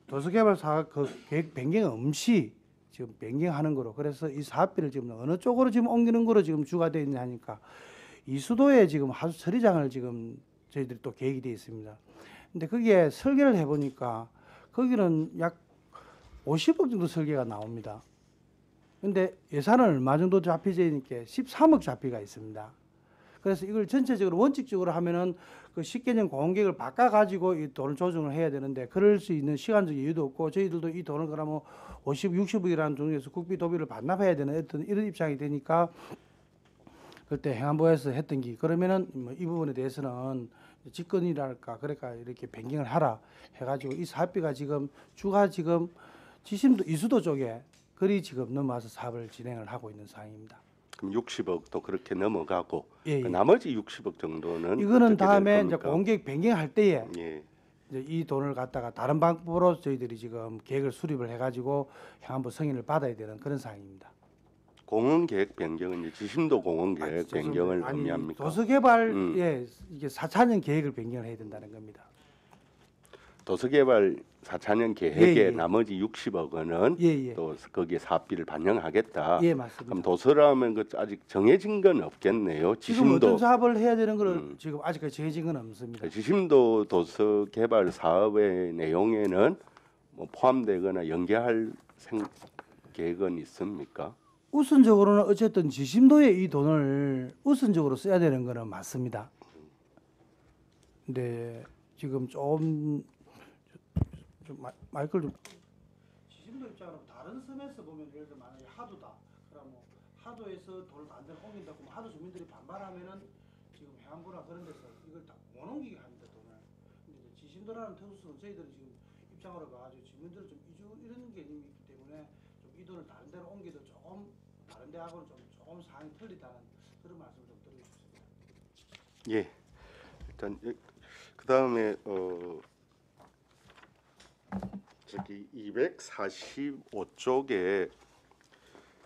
S9: 도서개발 사업 그 계획 변경 없이 지금 변경하는 거로 그래서 이 사업비를 지금 어느 쪽으로 지금 옮기는 거로 지금 주가 되어 있냐니까 이수도에 지금 하수 처리장을 지금 저희들이 또 계획이 되어 있습니다. 근데 거기에 설계를 해보니까 거기는 약 50억 정도 설계가 나옵니다. 근데 예산은 얼마 정도 잡히지니까 13억 잡히가 있습니다. 그래서 이걸 전체적으로 원칙적으로 하면은 그 10개년 공개를 바꿔가지고 이 돈을 조정을 해야 되는데 그럴 수 있는 시간적 여유도 없고 저희들도 이 돈을 그러면 50, 60억이라는 중에서 국비 도비를 반납해야 되는 어떤 이런 입장이 되니까 그때 행안부에서 했던 게 그러면은 뭐 이 부분에 대해서는 직권이랄까 그러니까 이렇게 변경을 하라 해가지고 이 사업비가 지금 주가 지금 지심도 이수도 쪽에 그리 지금 넘어와서 사업을 진행을 하고 있는 상황입니다.
S4: 그럼 60억도 그렇게 넘어가고
S9: 예, 예.
S4: 나머지 60억 정도는
S9: 이거는
S4: 어떻게 될
S9: 다음에 이제
S4: 겁니까?
S9: 공개 변경할 때에
S4: 예.
S9: 이제 이 돈을 갖다가 다른 방법으로 저희들이 지금 계획을 수립을 해가지고 행안부 승인을 받아야 되는 그런 상황입니다.
S4: 공원 계획 변경은 이제 지심도 공원 계획 변경을
S9: 아니,
S4: 의미합니까?
S9: 도서개발에 이게 4차년 계획을 변경을 해야 된다는 겁니다.
S4: 도서개발 4차년 계획에
S9: 예, 예.
S4: 나머지 60억 원은
S9: 예, 예.
S4: 또 거기에 사업비를 반영하겠다.
S9: 예, 맞습니다.
S4: 그럼 도서라면 그 아직 정해진 건 없겠네요.
S9: 지금
S4: 지심도
S9: 어떤 사업을 해야 되는 거를 지금 아직까지 정해진 건 없습니다.
S4: 지심도 도서개발 사업의 내용에는 뭐 포함되거나 연계할 계획은 있습니까?
S9: 우선적으로는 어쨌든 지심도에 이 돈을 우선적으로 써야 되는 거는 맞습니다. 근데 지금 좀 마이크를 좀 지심도 입장으로 다른 섬에서 보면 예를 들어 만약에 하도다. 그러면 하도에서 돈을 반대로 옮긴다고 하면 하도 주민들이 반발하면은 지금 해안부나 그런 데서 이걸 다 못 옮기게 합니다 돈을. 근데 지심도라는 특수는 저희들이 지금 입장으로 봐가지고 주민들은 좀 이런 개념이 있기 때문에 좀 이 돈을 다른 데로 옮겨도 조금 다른 데하고는 조금 상황이 틀리다는 그런 말씀을 좀 드리고 싶습니다.
S4: 예. 일단 그다음에 저기 245쪽에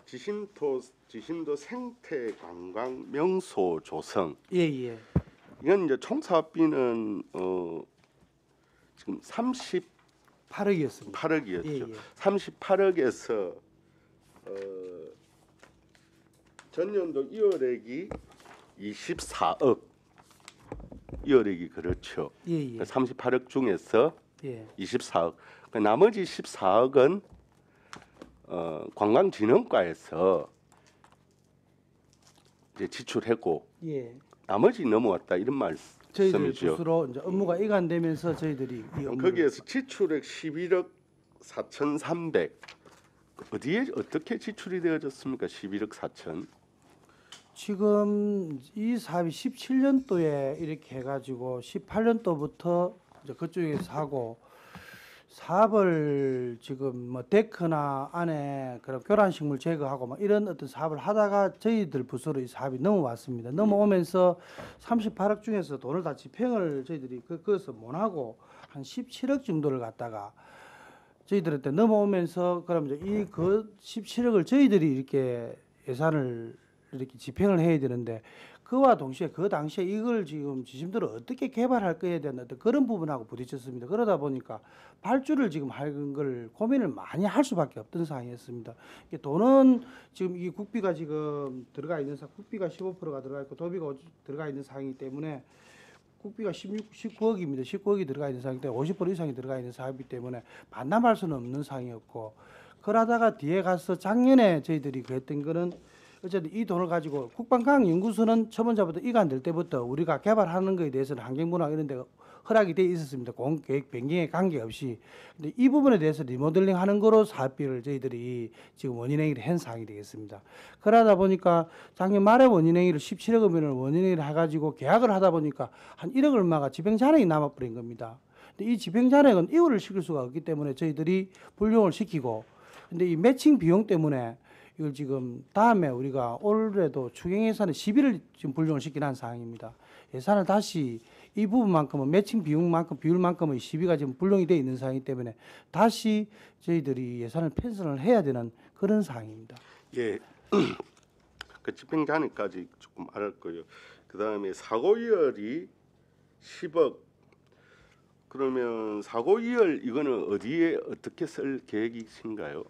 S4: 지신도 생태 관광 명소 조성.
S9: 예예.
S4: 이건 이제 총 사업비는 지금
S9: 8억이었습니다.
S4: 38억이었죠.
S9: 예, 예.
S4: 38억에서 전년도 2월액이 24억. 2월액이 그렇죠.
S9: 예예.
S4: 38억 중에서
S9: 예.
S4: 24억. 그 나머지 14억은 관광진흥과에서 이제 지출했고
S9: 예.
S4: 나머지 넘어왔다 이런
S9: 저희들
S4: 말씀이죠.
S9: 부스로 이제 업무가 이관되면서 저희들이 이 업무를
S4: 거기에서 지출액 11억 4,300 어디에 어떻게 지출이 되어졌습니까? 11억 4천.
S9: 지금 이 사업이 17년도에 이렇게 해가지고 18년도부터 이제 그쪽에서 하고 사업을 지금 뭐 데크나 안에 그런 교란식물 제거하고 막 이런 어떤 사업을 하다가 저희들 부서로 이 사업이 넘어왔습니다. 넘어오면서 38억 중에서 돈을 다 집행을 저희들이 그것을 못 하고 한 17억 정도를 갖다가 저희들한테 넘어오면서 그럼 이제 이 그 17억을 저희들이 이렇게 예산을 이렇게 집행을 해야 되는데 그와 동시에 그 당시에 이걸 지금 지심들을 어떻게 개발할 거에 대한 어떤 그런 부분하고 부딪혔습니다. 그러다 보니까 발주를 지금 하는 걸 고민을 많이 할 수밖에 없던 상황이었습니다. 이게 돈은 지금 이 국비가 지금 들어가 있는 국비가 15%가 들어가 있고 도비가 들어가 있는 상황이기 때문에 국비가 19억입니다. 19억이 들어가 있는 상황인데 50% 이상이 들어가 있는 사업이기 때문에 반납할 수는 없는 상황이었고 그러다가 뒤에 가서 작년에 저희들이 그랬던 거는 어쨌든 이 돈을 가지고 국방과학연구소는 처분자부터 이관될 때부터 우리가 개발하는 것에 대해서는 환경분화 이런 데가 허락이 돼 있었습니다. 공계획 변경에 관계없이. 근데 이 부분에 대해서 리모델링 하는 거로 사업비를 저희들이 지금 원인행위를 한 사항이 되겠습니다. 그러다 보니까 작년 말에 원인행위를 17억 원을 원인행위를 해가지고 계약을 하다 보니까 한 1억 얼마가 집행잔액이 남아버린 겁니다. 근데 이 집행잔액은 이월을 시킬 수가 없기 때문에 저희들이 불용을 시키고 근데 이 매칭 비용 때문에 이걸 지금 다음에 우리가 올해도 추경 예산에 10일을 지금 불용을 시키는 상황입니다. 예산을 다시 이 부분만큼은 매칭 비율만큼의 시비가 지금 불용이 되어 있는 상황이기 때문에 다시 저희들이 예산을 편성을 해야 되는 그런 상황입니다.
S4: 예, 그 집행잔액까지 조금 알았고요. 그 다음에 사고이율이 10억. 그러면 사고이율 이거는 어디에 어떻게 쓸 계획이신가요?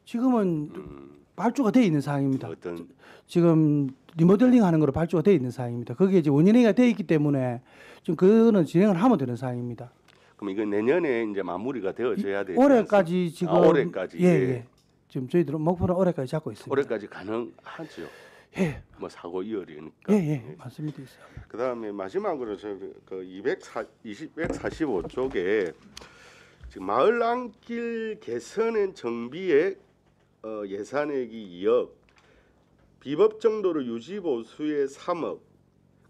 S9: 지금은 발주가 되어 있는 상황입니다.
S4: 어떤
S9: 지금 리모델링 하는 거로 발주가 되어 있는 상황입니다. 거기에 이제 원인행위가 되어 있기 때문에 지금 그거는 진행을 하면 되는 상황입니다.
S4: 그럼 이건 내년에 이제 마무리가 되어져야 되지
S9: 올해까지 지금
S4: 올해까지
S9: 예. 지금 저희들은 목표는 올해까지 잡고 있습니다.
S4: 올해까지 가능하죠.
S9: 예.
S4: 뭐 사고 이율이니까.
S9: 예. 맞습니다.
S4: 그다음에 마지막으로 저그 245쪽에 지금 마을 안길 개선엔 정비에 예산액이 2억, 비법 정도로 유지 보수에 3억.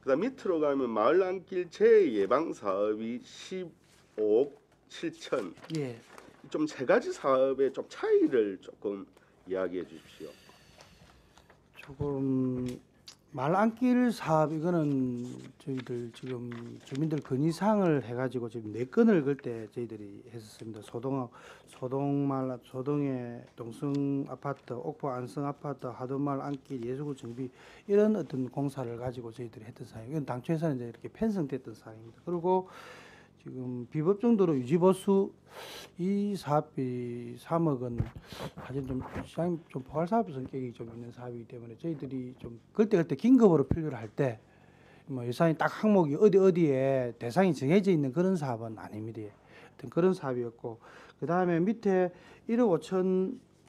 S4: 그다음 밑으로 가면 마을 안길 재해 예방 사업이 15억 7천.
S9: 예.
S4: 좀 세 가지 사업의 좀 차이를 조금 이야기해 주십시오.
S9: 조금 말안길 사업 이거는 저희들 지금 주민들 건의사항을 해가지고 지금 4건을 그때 저희들이 했었습니다. 소동의 동성 아파트, 옥포 안성 아파트, 하도마을 안길 예수구 정비 이런 어떤 공사를 가지고 저희들이 했던 사항. 이건 당초 예산에 이제 이렇게 편성됐던 사항입니다. 그리고 지금 비법 정도로 유지보수 이 사업비 3억은 사실 좀 시장 좀 포괄 사업 성격이 좀 있는 사업이기 때문에 저희들이 좀 그때 긴급으로 필요를 할 때 뭐 예산이 딱 항목이 어디에 대상이 정해져 있는 그런 사업은 아닙니다. 하여튼 그런 사업이었고 그 다음에 밑에 15억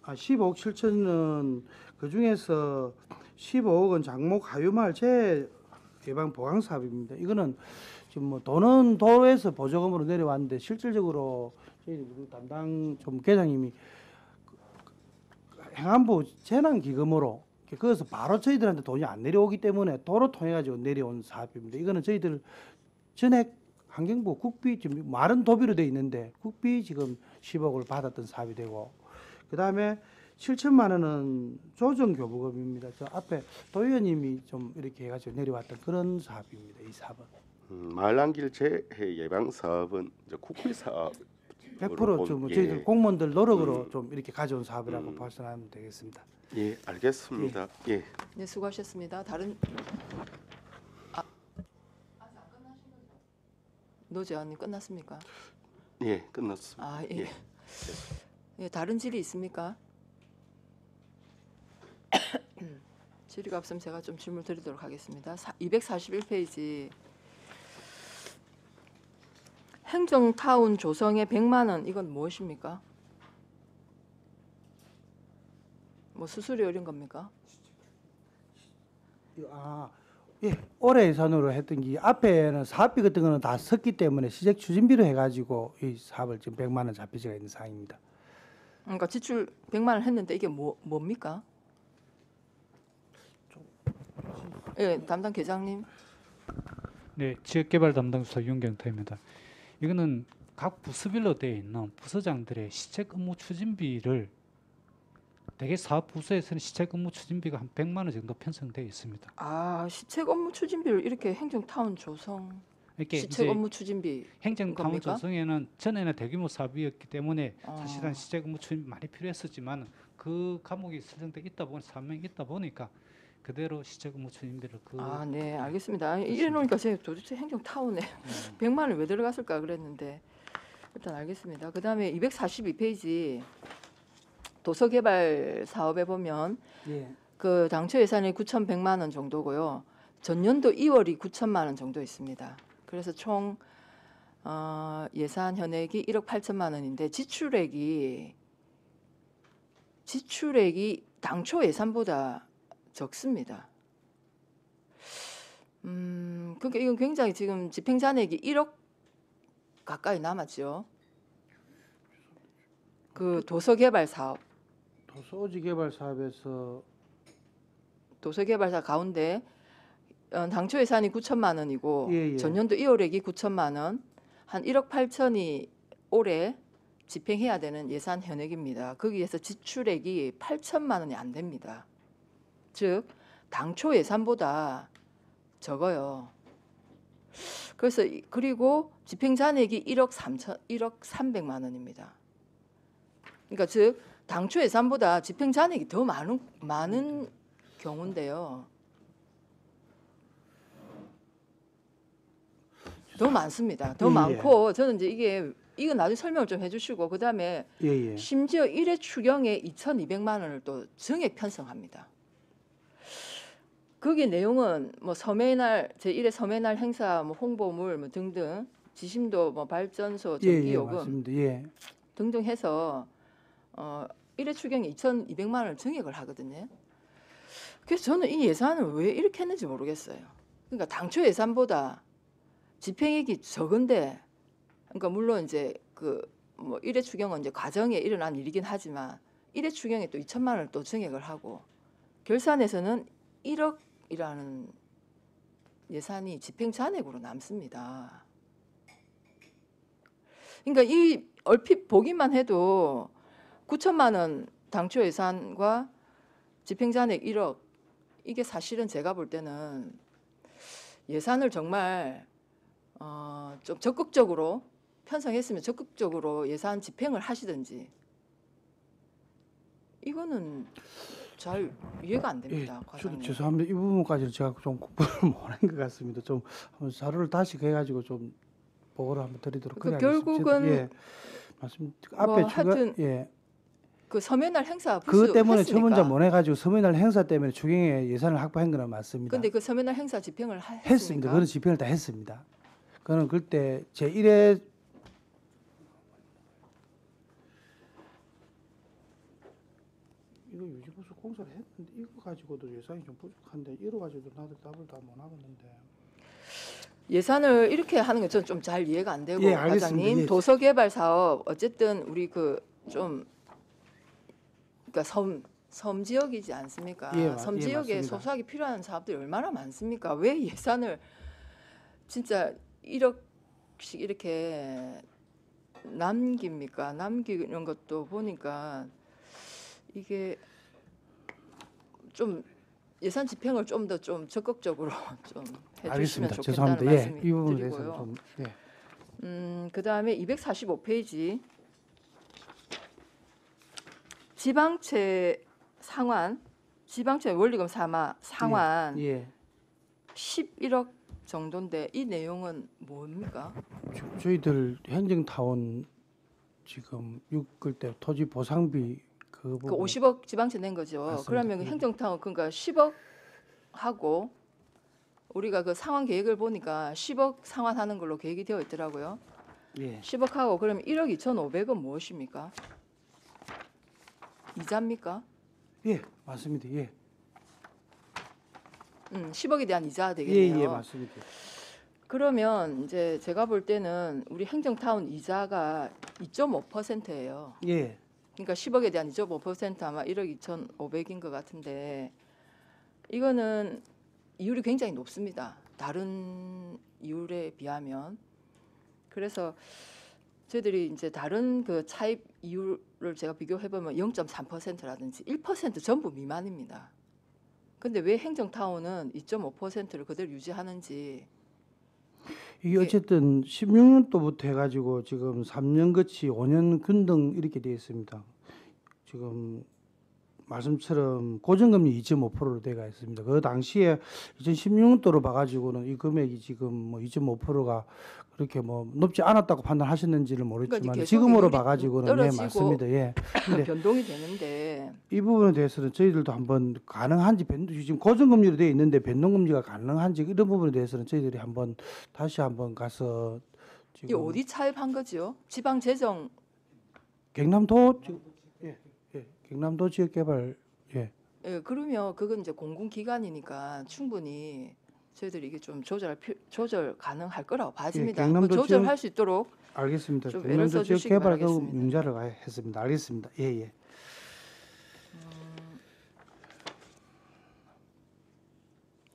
S9: 7천은 그 중에서 15억은 장목 하유마을 재해 예방 보강 사업입니다. 이거는 지금 뭐 돈은 도에서 보조금으로 내려왔는데 실질적으로 저희 담당 좀 계장님이 행안부 재난기금으로 그것서 바로 저희들한테 돈이 안 내려오기 때문에 도로 통해 가지고 내려온 사업입니다. 이거는 저희들 전액 환경부 국비 지금 마른 도비로 돼 있는데 국비 지금 10억을 받았던 사업이 되고 그 다음에 7천만 원은 조정교부금입니다. 저 앞에 도 의원님이 좀 이렇게 해가지고 내려왔던 그런 사업입니다. 이 사업은.
S4: 말랑길 재해 예방 사업은 이제 국비 사업
S9: 100% 좀
S4: 예.
S9: 저희들 공무원들 노력으로 좀 이렇게 가져온 사업이라고 발전하면 되겠습니다.
S4: 예, 알겠습니다. 예.
S1: 네, 수고하셨습니다. 다른 노재환님 끝났습니까?
S4: 예, 끝났습니다.
S1: 아 예. 예, 다른 질의 있습니까? 질의가 없으면 제가 좀 질문 드리도록 하겠습니다. 241페이지 행정타운 조성에 100만 원 이건 무엇입니까? 뭐 수수료 이런 겁니까?
S9: 예, 올해 예산으로 했던 게 앞에는 사업비 같은 거는 다 섰기 때문에 시작 추진비로 해가지고 이 사업을 지금 100만 원 잡혀지가 있는 상황입니다.
S1: 그러니까 지출 100만 원 했는데 이게 뭡니까? 예, 담당 계장님.
S10: 네, 지역개발 담당수사 윤경태입니다. 이거는 각 부서별로 되어 있는 부서장들의 시책 업무 추진비를 대개 사업 부서에서는 시책 업무 추진비가 한 100만 원 정도 편성되어 있습니다.
S1: 아, 시책 업무 추진비를 이렇게 행정타운 조성
S10: 이렇게
S1: 시책
S10: 이제
S1: 업무 추진비
S10: 행정타운
S1: 겁니까?
S10: 조성에는 전에는 대규모 사업이었기 때문에
S1: 아.
S10: 사실은 시책 업무 추진비 많이 필요했었지만 그 과목이 설정돼 있다 보니 사명이 있다 보니까 그대로 시책 업무 추진비를
S1: 아, 네, 알겠습니다. 이래 놓으니까 제가 도대체 행정타운에 100만 원이 왜 들어갔을까 그랬는데 일단 알겠습니다. 그다음에 242페이지 도서개발 사업에 보면
S9: 예.
S1: 그 당초 예산이 9,100만 원 정도고요. 전년도 2월이 9천만 원 정도 있습니다. 그래서 총 예산 현액이 1억 8천만 원인데 지출액이 당초 예산보다 적습니다. 그러니까 이건 굉장히 지금 집행 잔액이 1억 가까이 남았죠. 그 도서개발 사업,
S9: 도서지 개발 사업에서
S1: 도서개발 사업 가운데 당초 예산이 9천만 원이고
S9: 예.
S1: 전년도 2월액이 9천만 원, 한 1억 8천이 올해 집행해야 되는 예산 현액입니다. 거기에서 지출액이 8천만 원이 안 됩니다. 즉 당초 예산보다 적어요. 그래서 그리고 집행 잔액이 1억 300만 원입니다. 그러니까 즉 당초 예산보다 집행 잔액이 더 많은 경우인데요. 더 많습니다. 더 많고 저는 이제 이거 나중에 설명을 좀 해주시고 그 다음에
S9: 예.
S1: 심지어 1회 추경에 2,200만 원을 또 증액 편성합니다. 거기 내용은 뭐 섬해날 제1회 섬해날 행사 뭐 홍보물 뭐 등등 지심도 뭐 발전소 전기요금
S9: 맞습니다. 예.
S1: 등등 해서 1회 추경에 2,200만 원을 증액을 하거든요. 그래서 저는 이 예산을 왜 이렇게 했는지 모르겠어요. 그러니까 당초 예산보다 집행액이 적은데, 그러니까 물론 이제 그 뭐 1회 추경은 이제 과정에 일어난 일이긴 하지만 1회 추경에 또 2천만 원을 또 증액을 하고 결산에서는 1억이라는 예산이 집행 잔액으로 남습니다. 그러니까 이 얼핏 보기만 해도 9천만 원 당초 예산과 집행 잔액 1억 이게 사실은 제가 볼 때는 예산을 정말 좀 적극적으로 편성했으면 적극적으로 예산 집행을 하시든지 이거는 잘 이해가 안 됩니다.
S9: 저도
S1: 과장님.
S9: 죄송합니다. 이 부분까지는 제가 좀 공부를 못한 것 같습니다. 좀 한번 자료를 다시 해가지고 좀 보고를 한번 드리도록
S1: 그
S9: 하겠습니다.
S1: 결국은
S9: 예, 맞습니다.
S1: 뭐
S9: 앞에 추가
S1: 하여튼
S9: 예.
S1: 그 섬해날 행사
S9: 그것 때문에
S1: 했으니까.
S9: 처분자 못 해가지고 섬해날 행사 때문에 추경에 예산을 확보한 건 맞습니다.
S1: 근데 그 섬해날 행사 집행을
S9: 했습니다.
S1: 했습니까?
S9: 그런 집행을 다 했습니다. 그거는 그때 제 1회 이거 유지보수 공사를 했는데 이거 가지고도 예산이 좀 부족한데 이거 가지고도 나도 답을 다 못 하겠는데.
S1: 예산을 이렇게 하는 게 저는 좀 잘 이해가 안 되고
S9: 예, 알겠습니다.
S1: 과장님
S9: 예.
S1: 도서개발 사업 어쨌든 우리 그 좀 그러니까 섬 지역이지 않습니까?
S9: 예,
S1: 섬
S9: 예,
S1: 지역에
S9: 맞습니다.
S1: 소소하게 필요한 사업들이 얼마나 많습니까? 왜 예산을 진짜 1억씩 이렇게 남깁니까? 남기는 것도 보니까 이게 좀 예산 집행을 좀 더 좀 적극적으로 좀 해주시면
S9: 알겠습니다.
S1: 좋겠다는
S9: 죄송합니다. 예,
S1: 말씀
S9: 이 부분에
S1: 드리고요.
S9: 대해서는 좀 예.
S1: 그다음에 245페이지 지방채 상환, 지방채 원리금 상환
S9: 예.
S1: 11억 정도인데 이 내용은 뭡니까?
S9: 저희들 행정타운 지금 6을 때 토지 보상비 그
S1: 그
S9: 부분
S1: 50억 지방채 낸 거죠.
S9: 맞습니다.
S1: 그러면 그 행정타운 그러니까 10억 하고 우리가 그 상환 계획을 보니까 10억 상환하는 걸로 계획이 되어 있더라고요.
S9: 예.
S1: 10억 하고 그러면 1억 2,500은 무엇입니까? 이자입니까?
S9: 예, 맞습니다. 예.
S1: 10억에 대한 이자
S9: 예,
S1: 되겠네요.
S9: 예, 맞습니다.
S1: 그러면 이제 제가 볼 때는 우리 행정타운 이자가 2.5%예요.
S9: 예.
S1: 그러니까 10억에 대한 2.5% 아마 1억 2,500인 것 같은데 이거는 이율이 굉장히 높습니다. 다른 이율에 비하면. 그래서 저희들이 이제 다른 그 차입 이율을 제가 비교해 보면 0.3%라든지 1% 전부 미만입니다. 근데 왜 행정타운은 2.5%를 그대로 유지하는지
S9: 이게 어쨌든 16년도부터 해가지고 지금 3년 거치 5년 근등 이렇게 되어 있습니다. 지금 말씀처럼 고정금리 2.5%로 돼가 있습니다. 그 당시에 2016년도로 봐가지고는 이 금액이 지금 뭐 2.5%가 그렇게 뭐 높지 않았다고 판단하셨는지는 모르지만
S1: 그러니까 계속
S9: 지금으로
S1: 이율이
S9: 봐가지고는 예,
S1: 떨어지고
S9: 맞습니다. 예. 근데
S1: 변동이 되는데
S9: 이 부분에 대해서는 저희들도 한번 가능한지 지금 고정금리로 되어 있는데 변동금리가 가능한지 이런 부분에 대해서는 저희들이 한번 다시 한번 가서
S1: 이
S9: 지금
S1: 어디 차입한 거죠? 지방 재정
S9: 경남도 경남도 지역 개발
S1: 예, 그러면 그건 이제 공공기관이니까 충분히 저희들이 이게 좀 조절 가능할 거라고 봐집니다.
S9: 예,
S1: 한번
S9: 경남도
S1: 조절할 수 있도록
S9: 알겠습니다.
S1: 좀 애를
S9: 경남도 지역
S1: 써주시기
S9: 개발
S1: 바라겠습니다.
S9: 융자를 했습니다. 알겠습니다. 예, 예.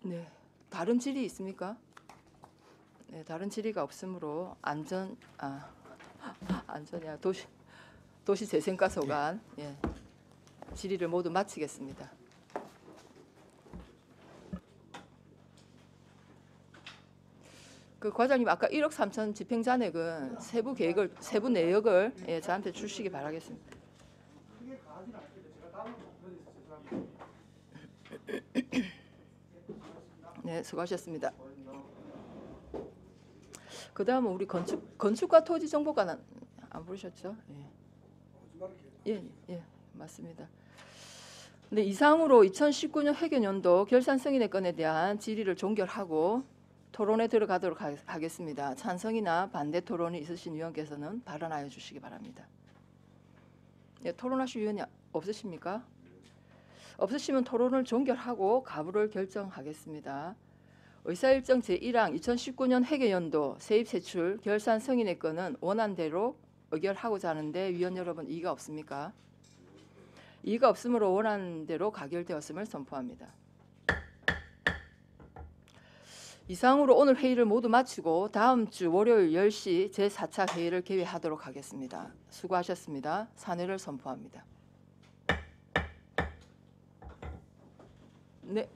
S1: 네, 다른 질의 있습니까? 네, 다른 질의가 없으므로 안전이야 도시재생과 소관 예, 질의를 모두 마치겠습니다. 그 과장님 아까 1억 3천 집행 잔액은 세부 내역을 예, 저한테 주시기 바라겠습니다. 네, 수고하셨습니다. 그 다음은 우리 건축과 토지정보관은 안 부르셨죠? 예, 맞습니다. 네, 이상으로 2019년 회계연도 결산 승인의 건에 대한 질의를 종결하고 토론에 들어가도록 하겠습니다. 찬성이나 반대 토론이 있으신 위원께서는 발언하여 주시기 바랍니다. 예, 토론하실 위원이 없으십니까? 없으시면 토론을 종결하고 가부를 결정하겠습니다. 의사일정 제1항 2019년 회계연도 세입세출 결산 승인의 건은 원안대로 의결하고자 하는데 위원 여러분 이의가 없습니까? 이의가 없으므로 원안대로 가결되었음을 선포합니다. 이상으로 오늘 회의를 모두 마치고 다음 주 월요일 10시 제4차 회의를 개회하도록 하겠습니다. 수고하셨습니다. 산회를 선포합니다. 네.